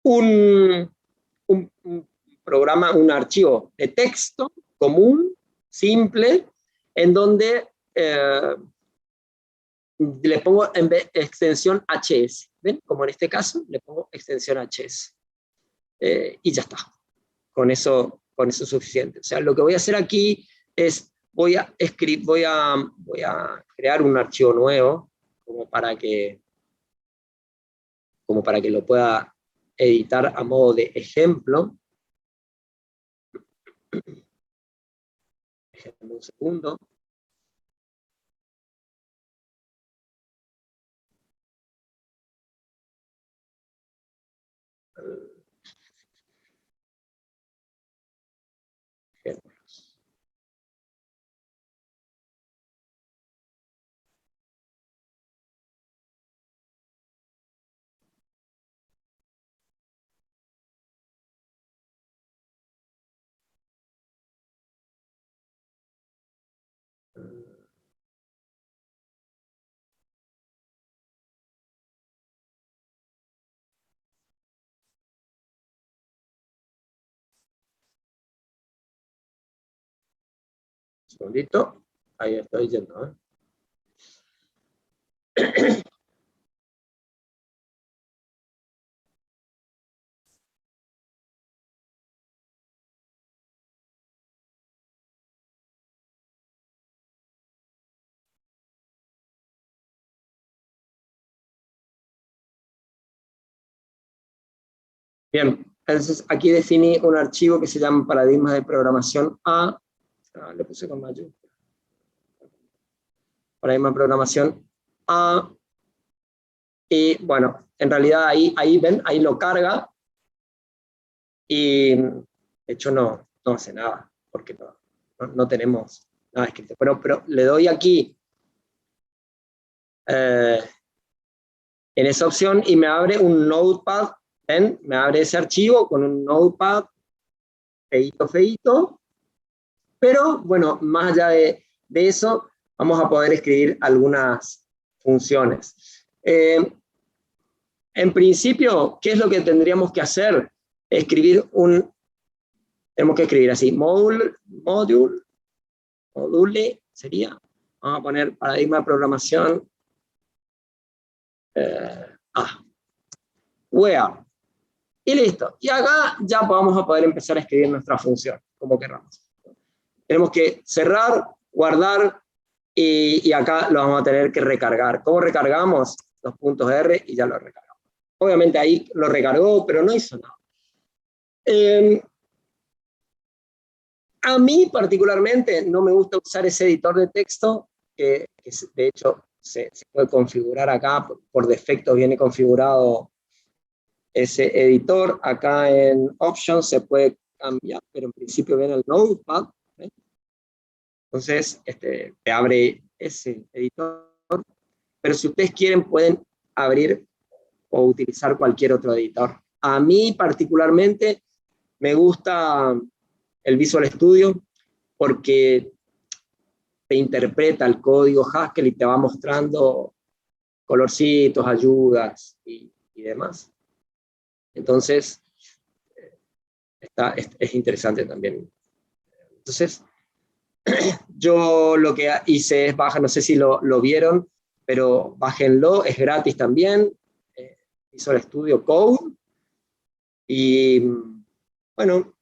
un programa, un archivo de texto común, simple, en donde le pongo en vez extensión HS. ¿Ven? Como en este caso, le pongo extensión HS. Y ya está. Con eso es suficiente. O sea, lo que voy a hacer aquí es, voy a crear un archivo nuevo, como para que lo pueda editar a modo de ejemplo. Déjenme un segundo. Ejemplos. segundito, ahí estoy yendo, ¿eh? Bien, entonces aquí definí un archivo que se llama paradigmas de programación A, le puse con mayúscula, paradigma de programación A, y bueno, en realidad ahí ven, ahí lo carga, y de hecho no hace nada, porque no tenemos nada escrito, pero le doy aquí, en esa opción, y me abre un notepad, ¿ven? Me abre ese archivo con un notepad, feíto, pero bueno, más allá de eso, vamos a poder escribir algunas funciones. En principio, ¿qué es lo que tendríamos que hacer? Tenemos que escribir así, module, sería, vamos a poner paradigma de programación, where, y listo. Y acá ya vamos a poder empezar a escribir nuestra función, como queramos. Tenemos que cerrar, guardar, y acá lo vamos a tener que recargar. ¿Cómo recargamos? Los puntos R y ya lo recargamos. Obviamente ahí lo recargó, pero no hizo nada. A mí particularmente no me gusta usar ese editor de texto, que de hecho se puede configurar acá, por defecto viene configurado ese editor. Acá en Options se puede cambiar, pero en principio viene el Notepad, ¿eh? Entonces te abre ese editor, pero si ustedes quieren pueden abrir o utilizar cualquier otro editor. A mí particularmente me gusta el Visual Studio porque te interpreta el código Haskell y te va mostrando colorcitos, ayudas y demás. Entonces, es interesante también. Entonces, yo lo que hice es bajar, no sé si lo vieron, pero bájenlo, es gratis también, Visual Studio Code, y bueno,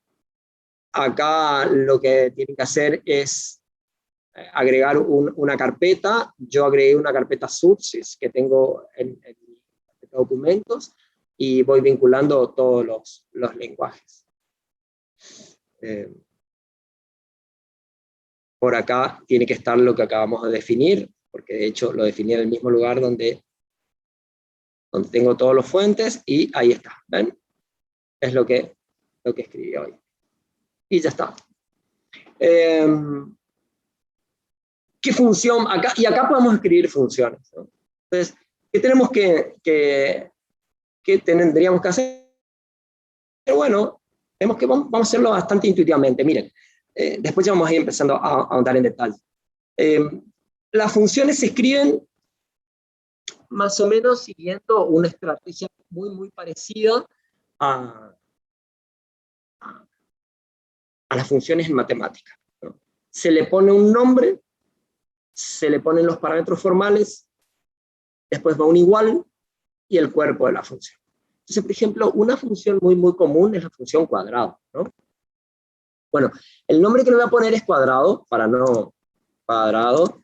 acá lo que tienen que hacer es agregar una carpeta. Yo agregué una carpeta sources que tengo en mi carpeta de documentos, y voy vinculando todos los lenguajes. Por acá tiene que estar lo que acabamos de definir, porque de hecho lo definí en el mismo lugar donde tengo todos los fuentes, y ahí está, ¿ven? Es lo que escribí hoy. Y ya está. ¿Qué función? Y acá podemos escribir funciones, ¿no? Entonces, ¿qué tenemos que tendríamos que hacer? Pero bueno, vamos a hacerlo bastante intuitivamente. Miren, después ya vamos a ir empezando a ahondar en detalle. Las funciones se escriben más o menos siguiendo una estrategia muy parecida a las funciones en matemática, ¿no? Se le pone un nombre, se le ponen los parámetros formales, después va un igual y el cuerpo de la función. Entonces, por ejemplo, una función muy común es la función cuadrado, ¿no? Bueno, el nombre que le voy a poner es cuadrado, para no cuadrado.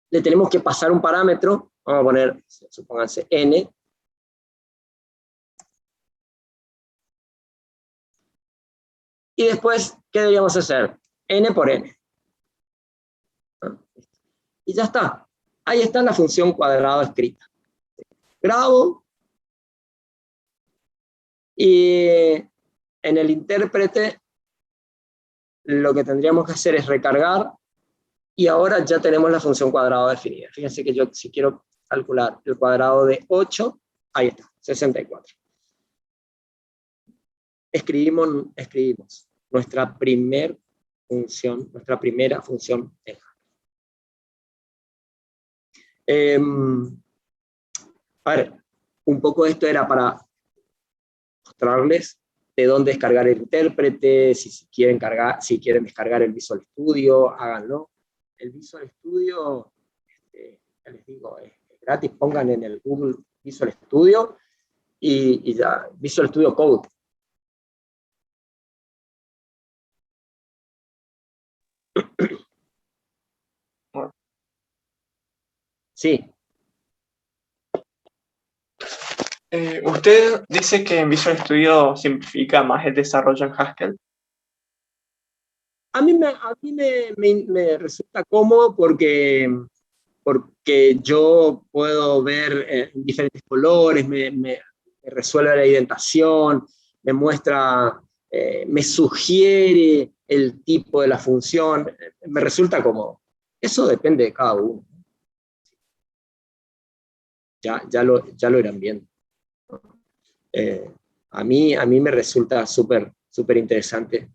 Le tenemos que pasar un parámetro, vamos a poner, supónganse, n. Y después, ¿qué deberíamos hacer? N por n. Y ya está. Ahí está la función cuadrado escrita. Grabo, y en el intérprete lo que tendríamos que hacer es recargar, y ahora ya tenemos la función cuadrado definida. Fíjense que yo, si quiero calcular el cuadrado de 8, ahí está, 64. Escribimos nuestra primera función de a ver, un poco esto era para mostrarles de dónde descargar el intérprete, si quieren descargar el Visual Studio, háganlo. El Visual Studio, ya les digo, es gratis, pongan en el Google Visual Studio y ya, Visual Studio Code. Sí. ¿Usted dice que en Visual Studio simplifica más el desarrollo en Haskell? A mí me resulta cómodo porque yo puedo ver diferentes colores, me resuelve la indentación, me muestra, me sugiere el tipo de la función, me resulta cómodo. Eso depende de cada uno. Ya lo irán viendo. A mí me resulta súper interesante.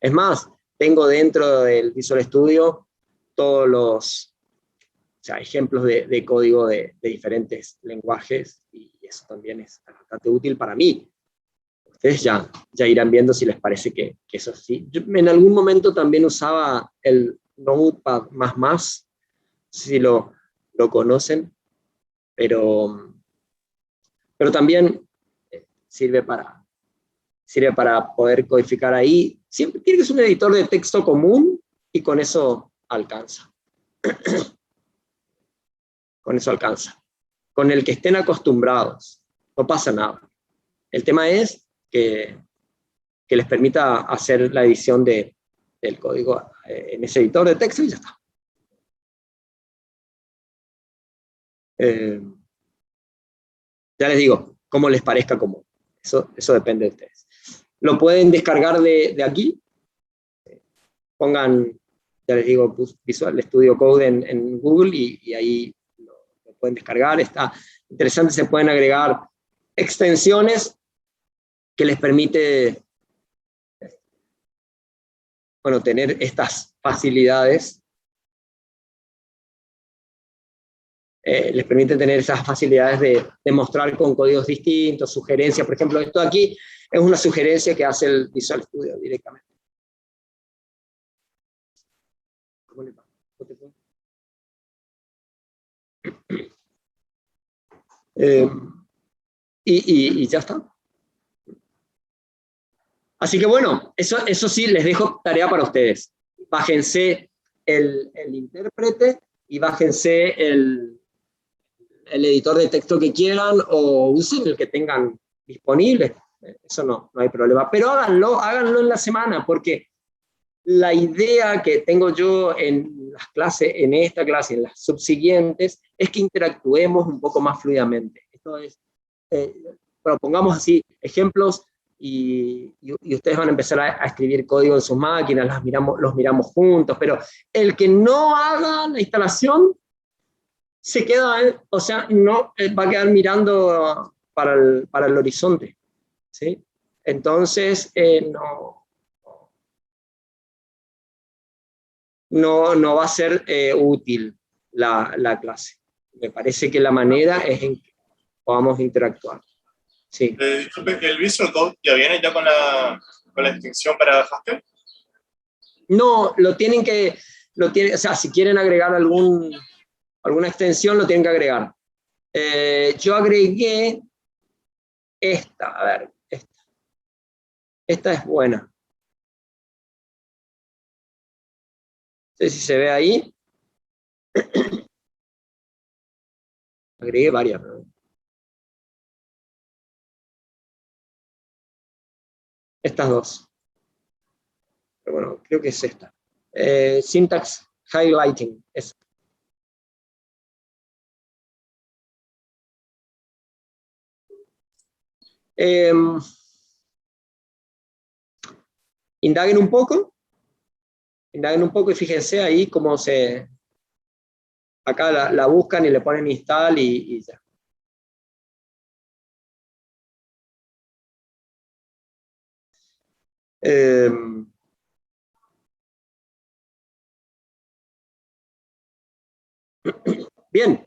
Es más, tengo dentro del Visual Studio todos los ejemplos de código de diferentes lenguajes, y eso también es bastante útil para mí. Ustedes ya irán viendo si les parece que eso sí. Yo en algún momento también usaba el Notepad++, si lo conocen, pero también sirve para poder codificar ahí. Siempre tiene que ser un editor de texto común y con eso alcanza. Con eso alcanza. Con el que estén acostumbrados, no pasa nada. El tema es que les permita hacer la edición del código en ese editor de texto y ya está. Ya les digo, cómo les parezca común. Eso depende de ustedes. Lo pueden descargar de aquí. Pongan, ya les digo, Visual Studio Code en Google y ahí lo pueden descargar. Está interesante, se pueden agregar extensiones que les permite, bueno, tener estas facilidades. Les permite tener esas facilidades de mostrar con códigos distintos, sugerencias. Por ejemplo, esto de aquí es una sugerencia que hace el Visual Studio directamente. ¿Cómo le va? Y ya está. Así que bueno, eso sí, les dejo tarea para ustedes. Bájense el intérprete y bájense el editor de texto que quieran o usen el que tengan disponible. Eso no hay problema. Pero háganlo en la semana, porque la idea que tengo yo en las clases, en esta clase, en las subsiguientes, es que interactuemos un poco más fluidamente. Esto es, propongamos así ejemplos y ustedes van a empezar a escribir código en sus máquinas, los miramos juntos, pero el que no haga la instalación se queda, o sea, no va a quedar mirando para el horizonte, ¿sí? Entonces, no va a ser útil la clase. Me parece que la manera es en que podamos interactuar. Sí. Disculpe, ¿el Visual Code ya viene ya con la extensión para Haskell? No, o sea, si quieren agregar alguna extensión, lo tienen que agregar. Yo agregué esta, a ver, esta es buena. No sé si se ve ahí. Agregué varias. Estas dos. Pero bueno, creo que es esta. Syntax Highlighting. Indaguen un poco y fíjense ahí cómo acá la buscan y le ponen install y ya. Bien.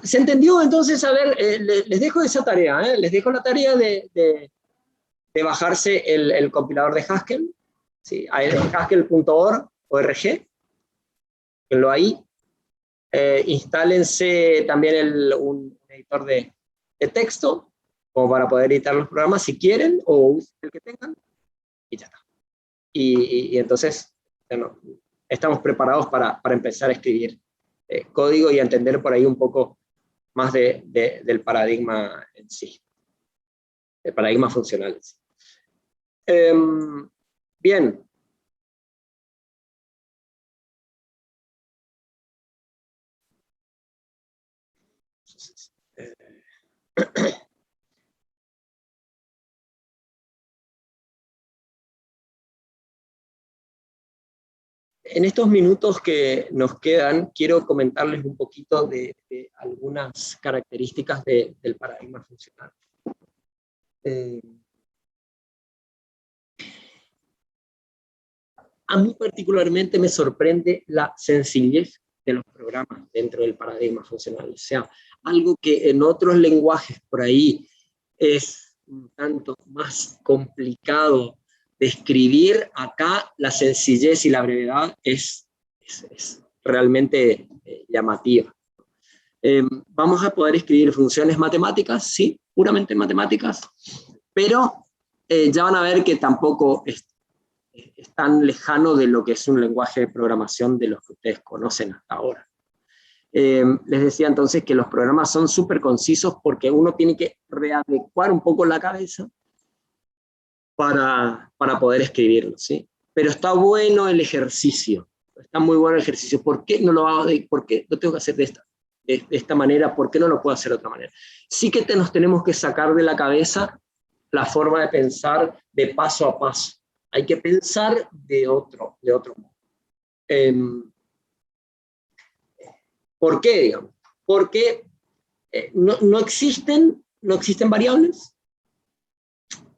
¿Se entendió? Entonces, a ver, les dejo esa tarea, les dejo la tarea de bajarse el compilador de Haskell, ¿sí? Haskell.org, lo ahí. Instálense también un editor de texto, como para poder editar los programas si quieren, o usen el que tengan, y ya está. Y entonces, bueno, estamos preparados para empezar a escribir código y a entender por ahí un poco más del paradigma en sí, el paradigma funcional en sí. Bien. En estos minutos que nos quedan, quiero comentarles un poquito de algunas características del paradigma funcional. A mí particularmente me sorprende la sencillez de los programas dentro del paradigma funcional. O sea, algo que en otros lenguajes por ahí es un tanto más complicado de escribir, acá la sencillez y la brevedad es realmente llamativa. Vamos a poder escribir funciones matemáticas, sí, puramente matemáticas, pero ya van a ver que tampoco es tan lejano de lo que es un lenguaje de programación de los que ustedes conocen hasta ahora. Les decía entonces que los programas son súper concisos porque uno tiene que readecuar un poco la cabeza para poder escribirlo, ¿sí? Pero está bueno el ejercicio, está muy bueno el ejercicio. ¿Por qué no lo hago? ¿Por qué lo tengo que hacer de esta manera? ¿Por qué no lo puedo hacer de otra manera? Sí que nos tenemos que sacar de la cabeza la forma de pensar de paso a paso. Hay que pensar de otro modo. ¿Por qué, digamos? Porque no existen variables.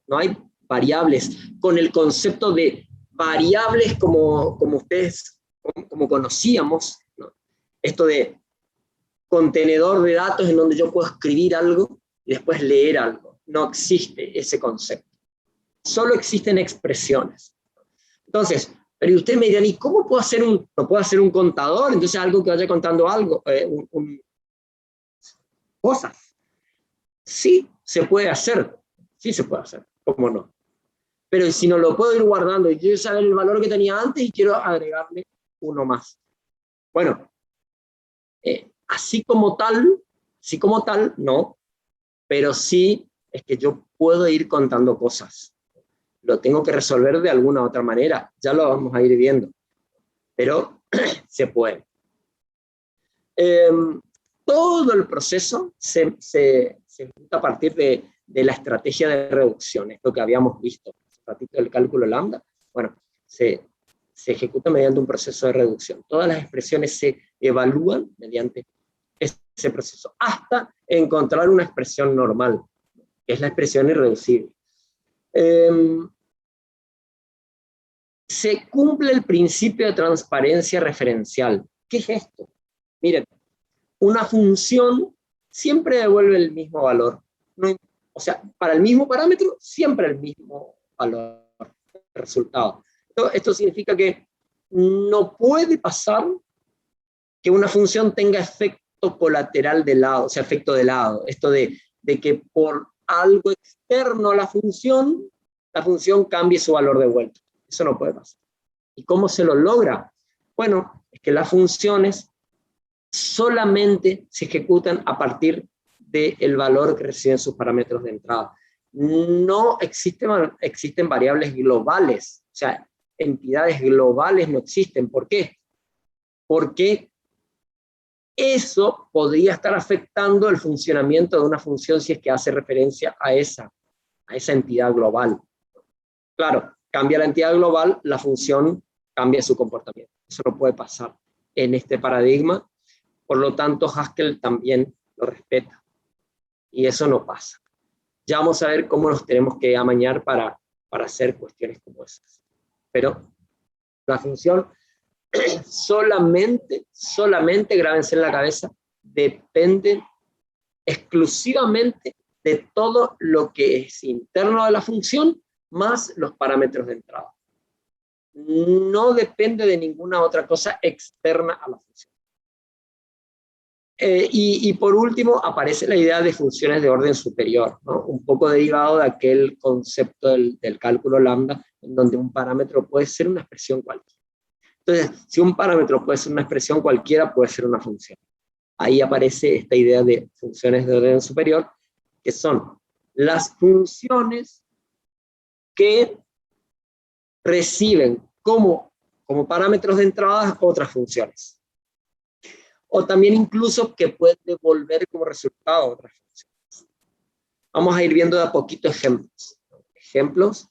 No hay variables con el concepto de variables como ustedes, como conocíamos, ¿no? Esto de contenedor de datos en donde yo puedo escribir algo y después leer algo. No existe ese concepto. Solo existen expresiones. Entonces, pero usted me dirán, ¿y cómo puedo hacer no puedo hacer un contador? Entonces algo que vaya contando algo, cosas. Sí se puede hacer, ¿cómo no? Pero si no lo puedo ir guardando y quiero saber el valor que tenía antes y quiero agregarle uno más. Bueno, así como tal, no, pero sí es que yo puedo ir contando cosas. Lo tengo que resolver de alguna otra manera, ya lo vamos a ir viendo, pero se puede. Todo el proceso se ejecuta a partir de la estrategia de reducción, esto que habíamos visto, un ratito del cálculo lambda. Bueno, se ejecuta mediante un proceso de reducción. Todas las expresiones se evalúan mediante ese proceso, hasta encontrar una expresión normal, que es la expresión irreducible. Se cumple el principio de transparencia referencial. ¿Qué es esto? Miren, una función siempre devuelve el mismo valor. No, o sea, para el mismo parámetro, siempre el mismo valor, resultado. Esto significa que no puede pasar que una función tenga efecto colateral de lado, o sea, efecto de lado. Esto de que por algo externo a la función cambie su valor de vuelta. Eso no puede pasar. ¿Y cómo se lo logra? Bueno, es que las funciones solamente se ejecutan a partir del valor que reciben sus parámetros de entrada. No existen variables globales, o sea, entidades globales no existen. ¿Por qué? Porque eso podría estar afectando el funcionamiento de una función si es que hace referencia a esa entidad global. Claro, cambia la entidad global, la función cambia su comportamiento. Eso no puede pasar en este paradigma, por lo tanto Haskell también lo respeta. Y eso no pasa. Ya vamos a ver cómo nos tenemos que amañar para hacer cuestiones como esas. Pero la función solamente, grábense en la cabeza, dependen exclusivamente de todo lo que es interno de la función, más los parámetros de entrada. No depende de ninguna otra cosa externa a la función. Y por último, aparece la idea de funciones de orden superior, ¿no? Un poco derivado de aquel concepto del cálculo lambda, en donde un parámetro puede ser una expresión cualquiera. Entonces, si un parámetro puede ser una expresión cualquiera, puede ser una función. Ahí aparece esta idea de funciones de orden superior, que son las funciones que reciben como parámetros de entrada otras funciones. O también incluso que pueden devolver como resultado otras funciones. Vamos a ir viendo de a poquito ejemplos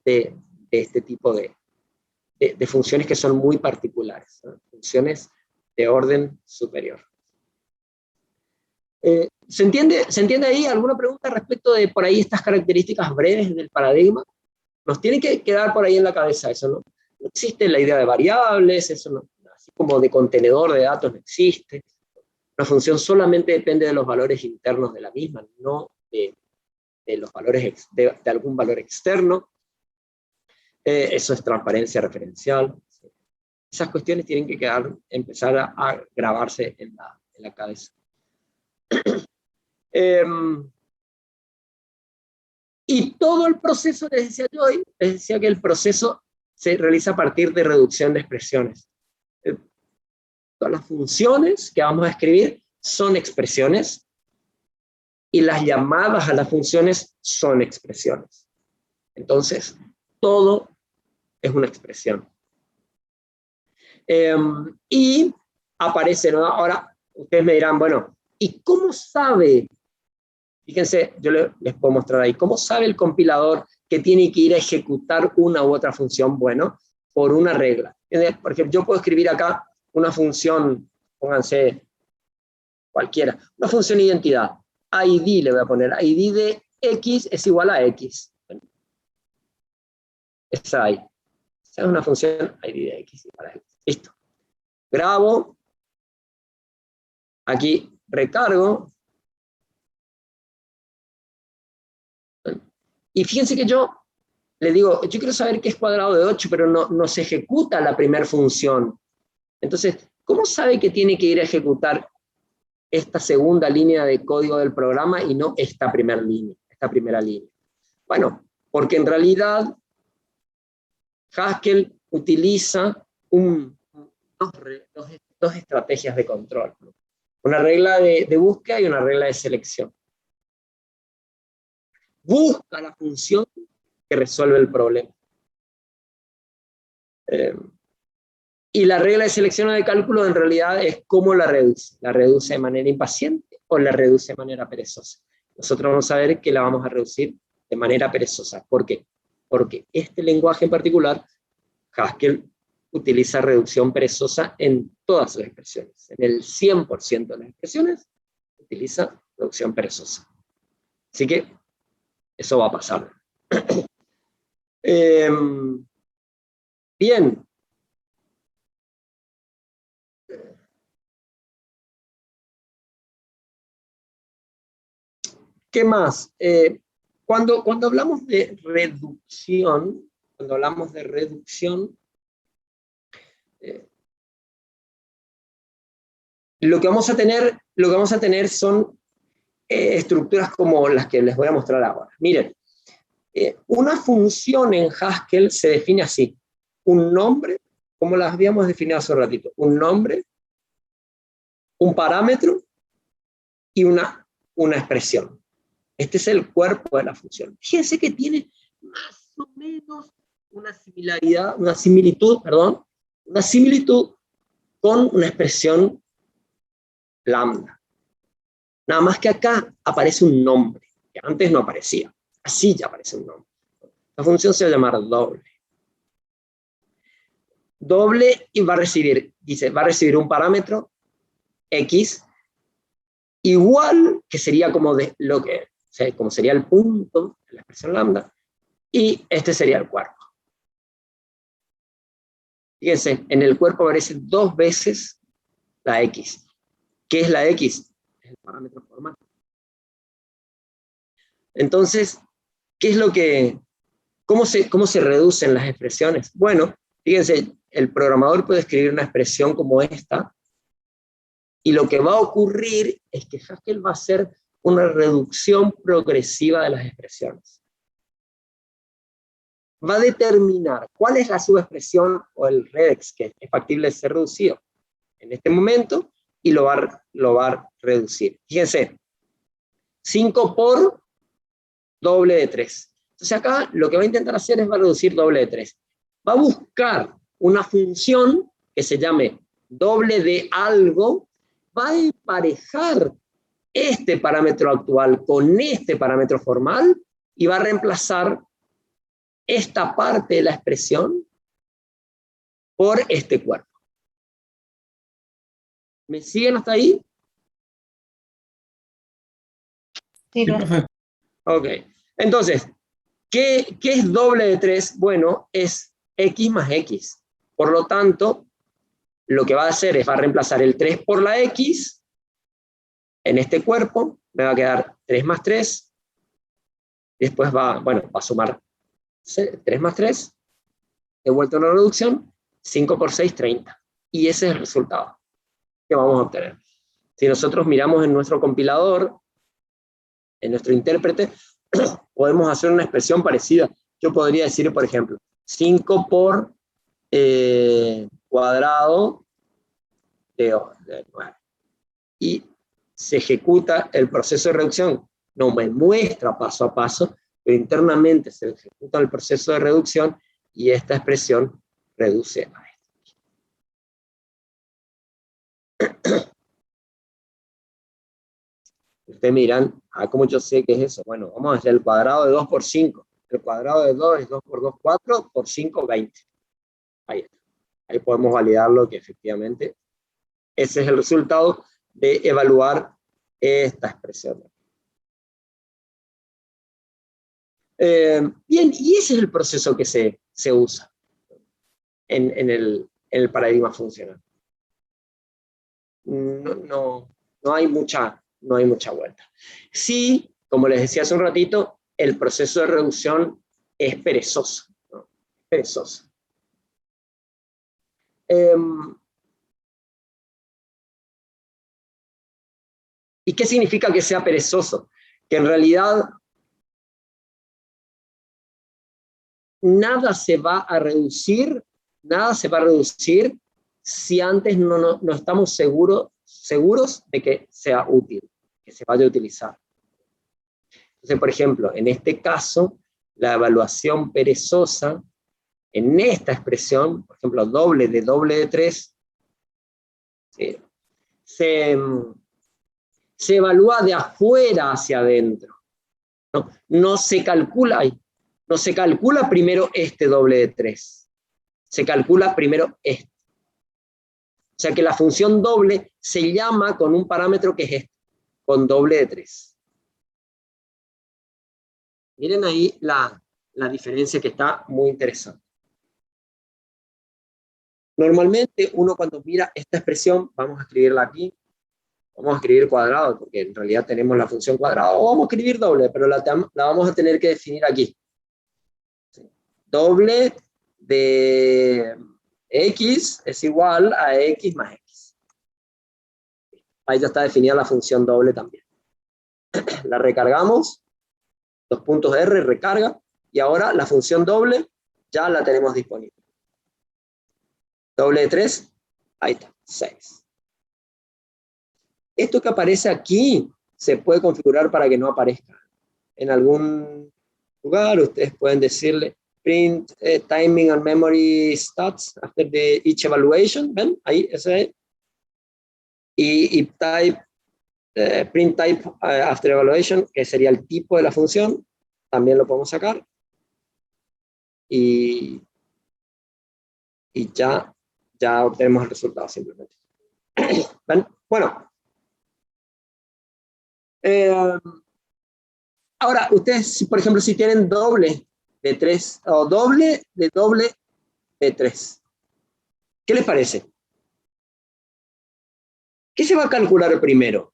de este tipo de funciones que son muy particulares, ¿no? Funciones de orden superior. ¿Se entiende ahí alguna pregunta respecto de por ahí estas características breves del paradigma? Nos tiene que quedar por ahí en la cabeza eso, ¿no? No existe la idea de variables, eso no, así como de contenedor de datos no existe. Una función solamente depende de los valores internos de la misma, no de los valores de algún valor externo. Eso es transparencia referencial. Esas cuestiones tienen que empezar a grabarse en la cabeza. Y todo el proceso, les decía que el proceso se realiza a partir de reducción de expresiones. Todas las funciones que vamos a escribir son expresiones, y las llamadas a las funciones son expresiones. Entonces, todo es una expresión. Y aparece, ¿no? Ahora, ustedes me dirán, bueno, ¿y cómo sabe? Fíjense, yo les puedo mostrar ahí. ¿Cómo sabe el compilador que tiene que ir a ejecutar una u otra función? Bueno, por una regla. Por ejemplo, yo puedo escribir acá una función, pónganse cualquiera, una función identidad. ID le voy a poner. ID de X es igual a X. Esa ahí. Esa es una función ID de X igual a X. Listo. Grabo. Aquí recargo. Y fíjense que yo le digo, yo quiero saber qué es cuadrado de 8, pero no se ejecuta la primera función. Entonces, ¿cómo sabe que tiene que ir a ejecutar esta segunda línea de código del programa y no esta primera línea? Bueno, porque en realidad Haskell utiliza dos estrategias de control, ¿no? Una regla de búsqueda y una regla de selección. Busca la función que resuelve el problema. Y la regla de selección o de cálculo en realidad es cómo la reduce. ¿La reduce de manera impaciente o la reduce de manera perezosa? Nosotros vamos a ver que la vamos a reducir de manera perezosa. ¿Por qué? Porque este lenguaje en particular, Haskell, utiliza reducción perezosa en todas sus expresiones. En el 100% de las expresiones utiliza reducción perezosa. Así que eso va a pasar. Bien. ¿Qué más? Cuando hablamos de reducción, lo que vamos a tener son estructuras como las que les voy a mostrar ahora. Miren, una función en Haskell se define así: un nombre, como las habíamos definido hace un ratito, un nombre, un parámetro y una expresión. Este es el cuerpo de la función. Fíjense que tiene más o menos una similitud con una expresión lambda. Nada más que acá aparece un nombre, que antes no aparecía. Así ya aparece un nombre. La función se va a llamar doble. Doble y va a recibir un parámetro X igual, que sería como como sería el punto de la expresión lambda, y este sería el cuerpo. Fíjense, en el cuerpo aparece 2 veces la X. ¿Qué es la X? Es el parámetro formal. Entonces, ¿qué es lo que, cómo se reducen las expresiones? Bueno, fíjense, el programador puede escribir una expresión como esta, y lo que va a ocurrir es que Haskell va a hacer una reducción progresiva de las expresiones. Va a determinar cuál es la subexpresión o el regex que es factible de ser reducido en este momento, y lo va a reducir. Fíjense, 5 por doble de 3. Entonces acá lo que va a intentar hacer es va a reducir doble de 3. Va a buscar una función que se llame doble de algo, va a emparejar este parámetro actual con este parámetro formal y va a reemplazar esta parte de la expresión por este cuerpo. ¿Me siguen hasta ahí? Sí, Sí, profe. Ok. Entonces, ¿qué es doble de 3? Bueno, es x más x. Por lo tanto, lo que va a hacer es va a reemplazar el 3 por la x en este cuerpo. Me va a quedar 3 más 3. Después va a sumar 3 más 3. He vuelto a una reducción. 5 por 6, 30. Y ese es el resultado que vamos a obtener. Si nosotros miramos en nuestro compilador, en nuestro intérprete, podemos hacer una expresión parecida. Yo podría decir, por ejemplo, 5 por cuadrado de 9. Y se ejecuta el proceso de reducción. No me muestra paso a paso, pero internamente se ejecuta el proceso de reducción y esta expresión reduce a esto. Ustedes miran, ¿cómo yo sé qué es eso? Bueno, vamos a hacer el cuadrado de 2 por 5. El cuadrado de 2 es 2 por 2, 4, por 5, 20. Ahí está. Ahí podemos validarlo que efectivamente ese es el resultado de evaluar esta expresión. Bien, y ese es el proceso que se usa en el paradigma funcional. No hay mucha vuelta. Sí, como les decía hace un ratito, el proceso de reducción es perezoso, ¿no? Perezoso. ¿Y qué significa que sea perezoso? Que en realidad nada se va a reducir si antes no estamos seguros de que sea útil, que se vaya a utilizar. Entonces, por ejemplo, en este caso, la evaluación perezosa, en esta expresión, por ejemplo, doble de 3, ¿sí? se evalúa de afuera hacia adentro. No se calcula ahí. No se calcula primero este doble de 3. Se calcula primero este. O sea que la función doble se llama con un parámetro que es este, con doble de 3. Miren ahí la diferencia que está muy interesante. Normalmente uno cuando mira esta expresión, vamos a escribirla aquí, vamos a escribir cuadrado, porque en realidad tenemos la función cuadrada, o vamos a escribir doble, pero la vamos a tener que definir aquí. Doble de x es igual a x más x. Ahí ya está definida la función doble también. La recargamos, dos puntos R, recarga, y ahora la función doble ya la tenemos disponible. Doble de 3, ahí está, 6. Esto que aparece aquí se puede configurar para que no aparezca. En algún lugar ustedes pueden decirle print timing and memory stats after each evaluation. ¿Ven? Ahí, ese. Y type, print type after evaluation, que sería el tipo de la función. También lo podemos sacar. Y ya obtenemos el resultado simplemente. ¿Ven? Bueno. Ahora, ustedes, por ejemplo, si tienen doble de 3 o doble de 3, ¿qué les parece? ¿Qué se va a calcular primero?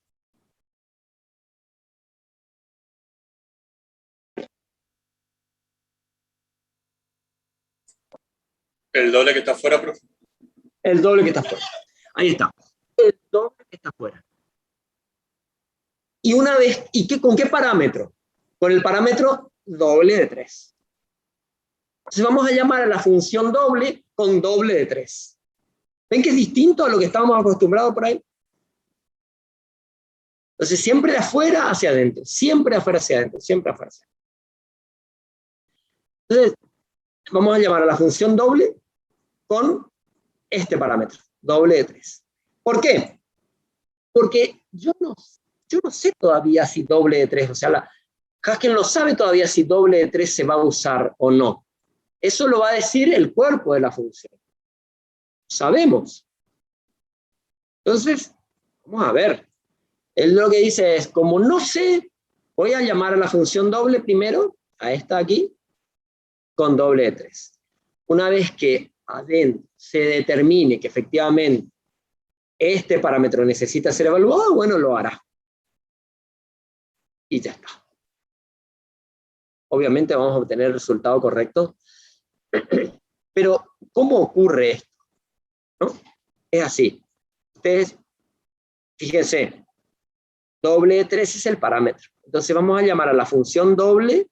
El doble que está afuera, profe. El doble que está afuera. Ahí está. El doble que está afuera. Y una vez, ¿con qué parámetro? Con el parámetro doble de 3. Entonces vamos a llamar a la función doble con doble de 3. ¿Ven que es distinto a lo que estábamos acostumbrados por ahí? Entonces siempre de afuera hacia adentro, siempre de afuera hacia adentro, siempre de afuera hacia adentro. Entonces vamos a llamar a la función doble con este parámetro, doble de 3. ¿Por qué? Porque yo no sé todavía si doble de 3, o sea, Haskell no sabe todavía si doble de 3 se va a usar o no. Eso lo va a decir el cuerpo de la función. Sabemos. Entonces, vamos a ver. Él lo que dice es, como no sé, voy a llamar a la función doble primero, a esta aquí, con doble de 3. Una vez que adentro se determine que efectivamente este parámetro necesita ser evaluado, bueno, lo hará. Y ya está. Obviamente vamos a obtener el resultado correcto. Pero, ¿cómo ocurre esto? ¿No? Es así. Ustedes, fíjense, doble de 3 es el parámetro. Entonces vamos a llamar a la función doble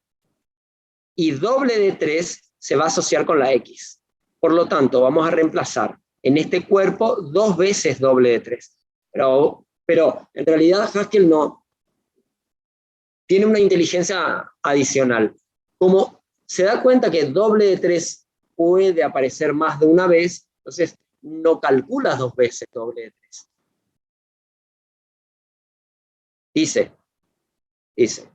y doble de 3 se va a asociar con la X. Por lo tanto, vamos a reemplazar en este cuerpo 2 veces doble de 3. Pero en realidad Haskell no tiene una inteligencia adicional. Como se da cuenta que doble de 3 puede aparecer más de una vez, entonces no calculas 2 veces doble de 3. Dice.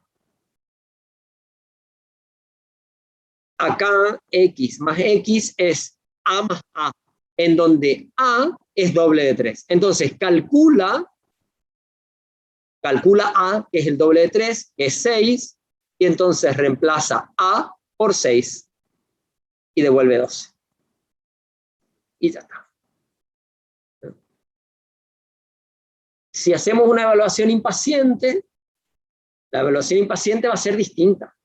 Acá X más X es A más A, en donde A es doble de 3. Entonces calcula A, que es el doble de 3, que es 6, y entonces reemplaza A por 6 y devuelve 12. Y ya está. Si hacemos una evaluación impaciente, la evaluación impaciente va a ser distinta.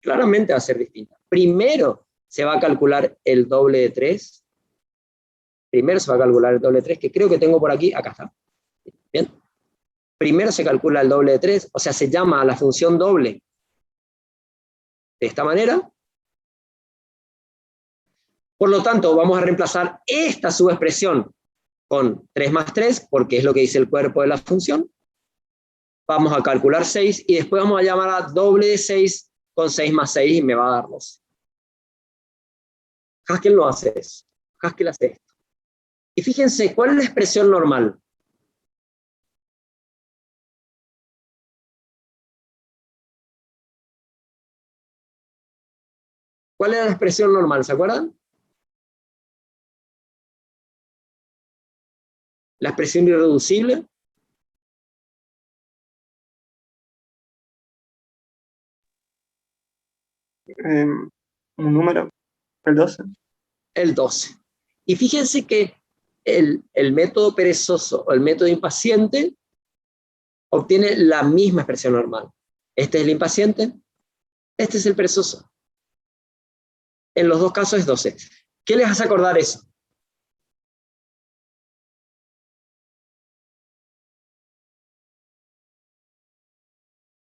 Claramente va a ser distinta. Primero se va a calcular el doble de 3. Primero se va a calcular el doble de 3, que creo que tengo por aquí. Acá está. Bien. Primero se calcula el doble de 3, o sea, se llama a la función doble de esta manera. Por lo tanto, vamos a reemplazar esta subexpresión con 3 más 3, porque es lo que dice el cuerpo de la función. Vamos a calcular 6, y después vamos a llamar a doble de 6 con 6 más 6, y me va a dar 12. Haskell no hace eso. Haskell hace esto. Y fíjense, ¿cuál es la expresión normal? ¿Cuál es la expresión normal? ¿Se acuerdan? La expresión irreducible. Un número, el 12. El 12. Y fíjense que el método perezoso o el método impaciente obtiene la misma expresión normal. Este es el impaciente, este es el perezoso. En los dos casos es 12. ¿Qué les hace acordar eso?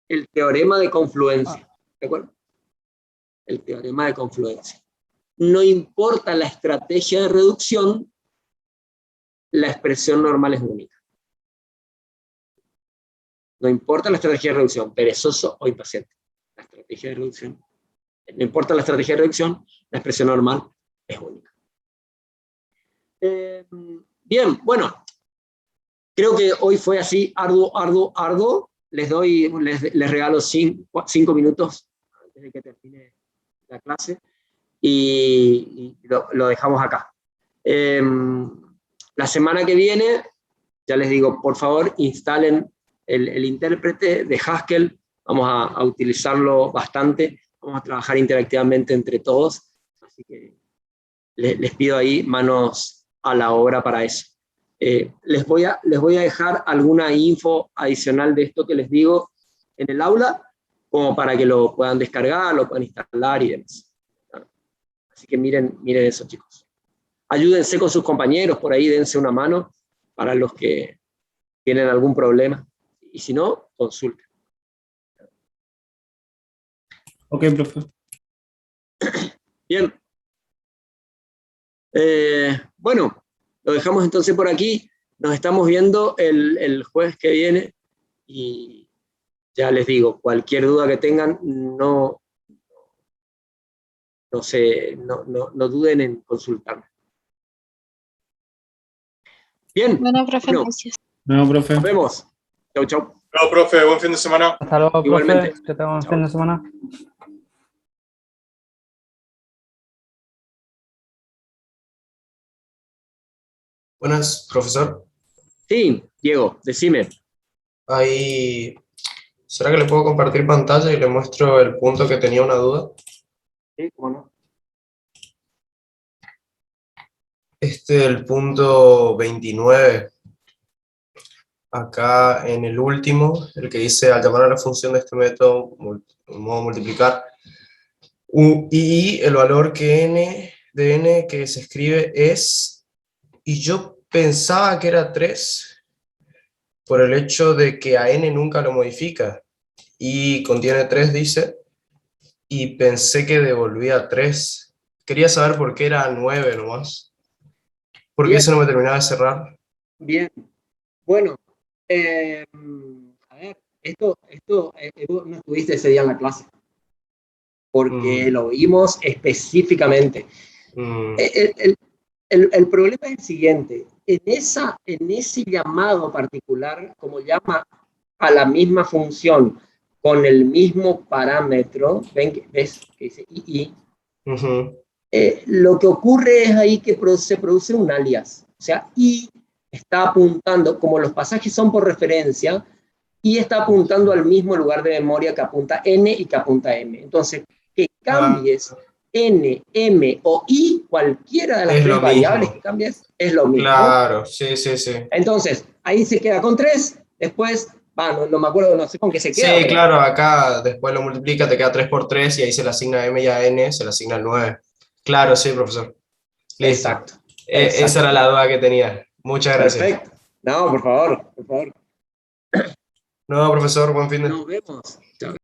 El teorema de confluencia. ¿De acuerdo? El teorema de confluencia. No importa la estrategia de reducción, la expresión normal es única. No importa la estrategia de reducción, perezoso o impaciente. La estrategia de reducción. No importa la estrategia de reducción, la expresión normal es única. Bien, bueno. Creo que hoy fue así, arduo. Les regalo 5 minutos antes de que termine la clase y lo dejamos acá. La semana que viene, ya les digo, por favor, instalen el intérprete de Haskell. Vamos a utilizarlo bastante. Vamos a trabajar interactivamente entre todos. Así que les pido ahí manos a la obra para eso. Les voy a dejar alguna info adicional de esto que les digo en el aula, como para que lo puedan descargar, lo puedan instalar y demás. Así que miren eso, chicos. Ayúdense con sus compañeros, por ahí dense una mano para los que tienen algún problema. Y si no, consulten. Ok, profe. Bien. Bueno, lo dejamos entonces por aquí. Nos estamos viendo el jueves que viene. Y ya les digo, cualquier duda que tengan, no duden en consultarme. Bien. Bueno, profe, Bueno, gracias. No, profe. nos vemos. Chau, chau. Chao, profe, buen fin de semana. Hasta luego, Igualmente. profe. Que tengan un Chao. fin de semana. Buenas, profesor. Sí, Diego, decime. Ahí, ¿será que le puedo compartir pantalla y le muestro el punto que tenía una duda? Sí, cómo no. El punto 29. Acá en el último, el que dice, al llamar a la función de este método, modo multiplicar, y el valor que de n que se escribe es, y yo pensaba que era 3, por el hecho de que a n nunca lo modifica, y contiene 3, dice, y pensé que devolvía 3. Quería saber por qué era 9 nomás. ¿Por qué Bien. eso no me terminaba de cerrar? Bien. Bueno, a ver, esto vos no estuviste ese día en la clase, porque lo vimos específicamente. El problema es el siguiente: en ese llamado particular, como llama a la misma función con el mismo parámetro, ¿ves que dice II? Lo que ocurre es ahí que se produce un alias. O sea, I está apuntando, como los pasajes son por referencia, I está apuntando al mismo lugar de memoria que apunta N y que apunta M. Entonces, que cambies N, M o I, cualquiera de las tres variables que cambies, es lo mismo. Claro, sí. Entonces, ahí se queda con 3, después, no me acuerdo, no sé con qué se queda. Sí, pero claro, acá después lo multiplica, te queda 3 por 3 y ahí se le asigna M y a N, se le asigna el 9. Claro, sí, profesor. Listo. Exacto. Esa era la duda que tenía. Muchas gracias. Perfecto. No, por favor. No, profesor, buen fin de... Nos vemos. Chao.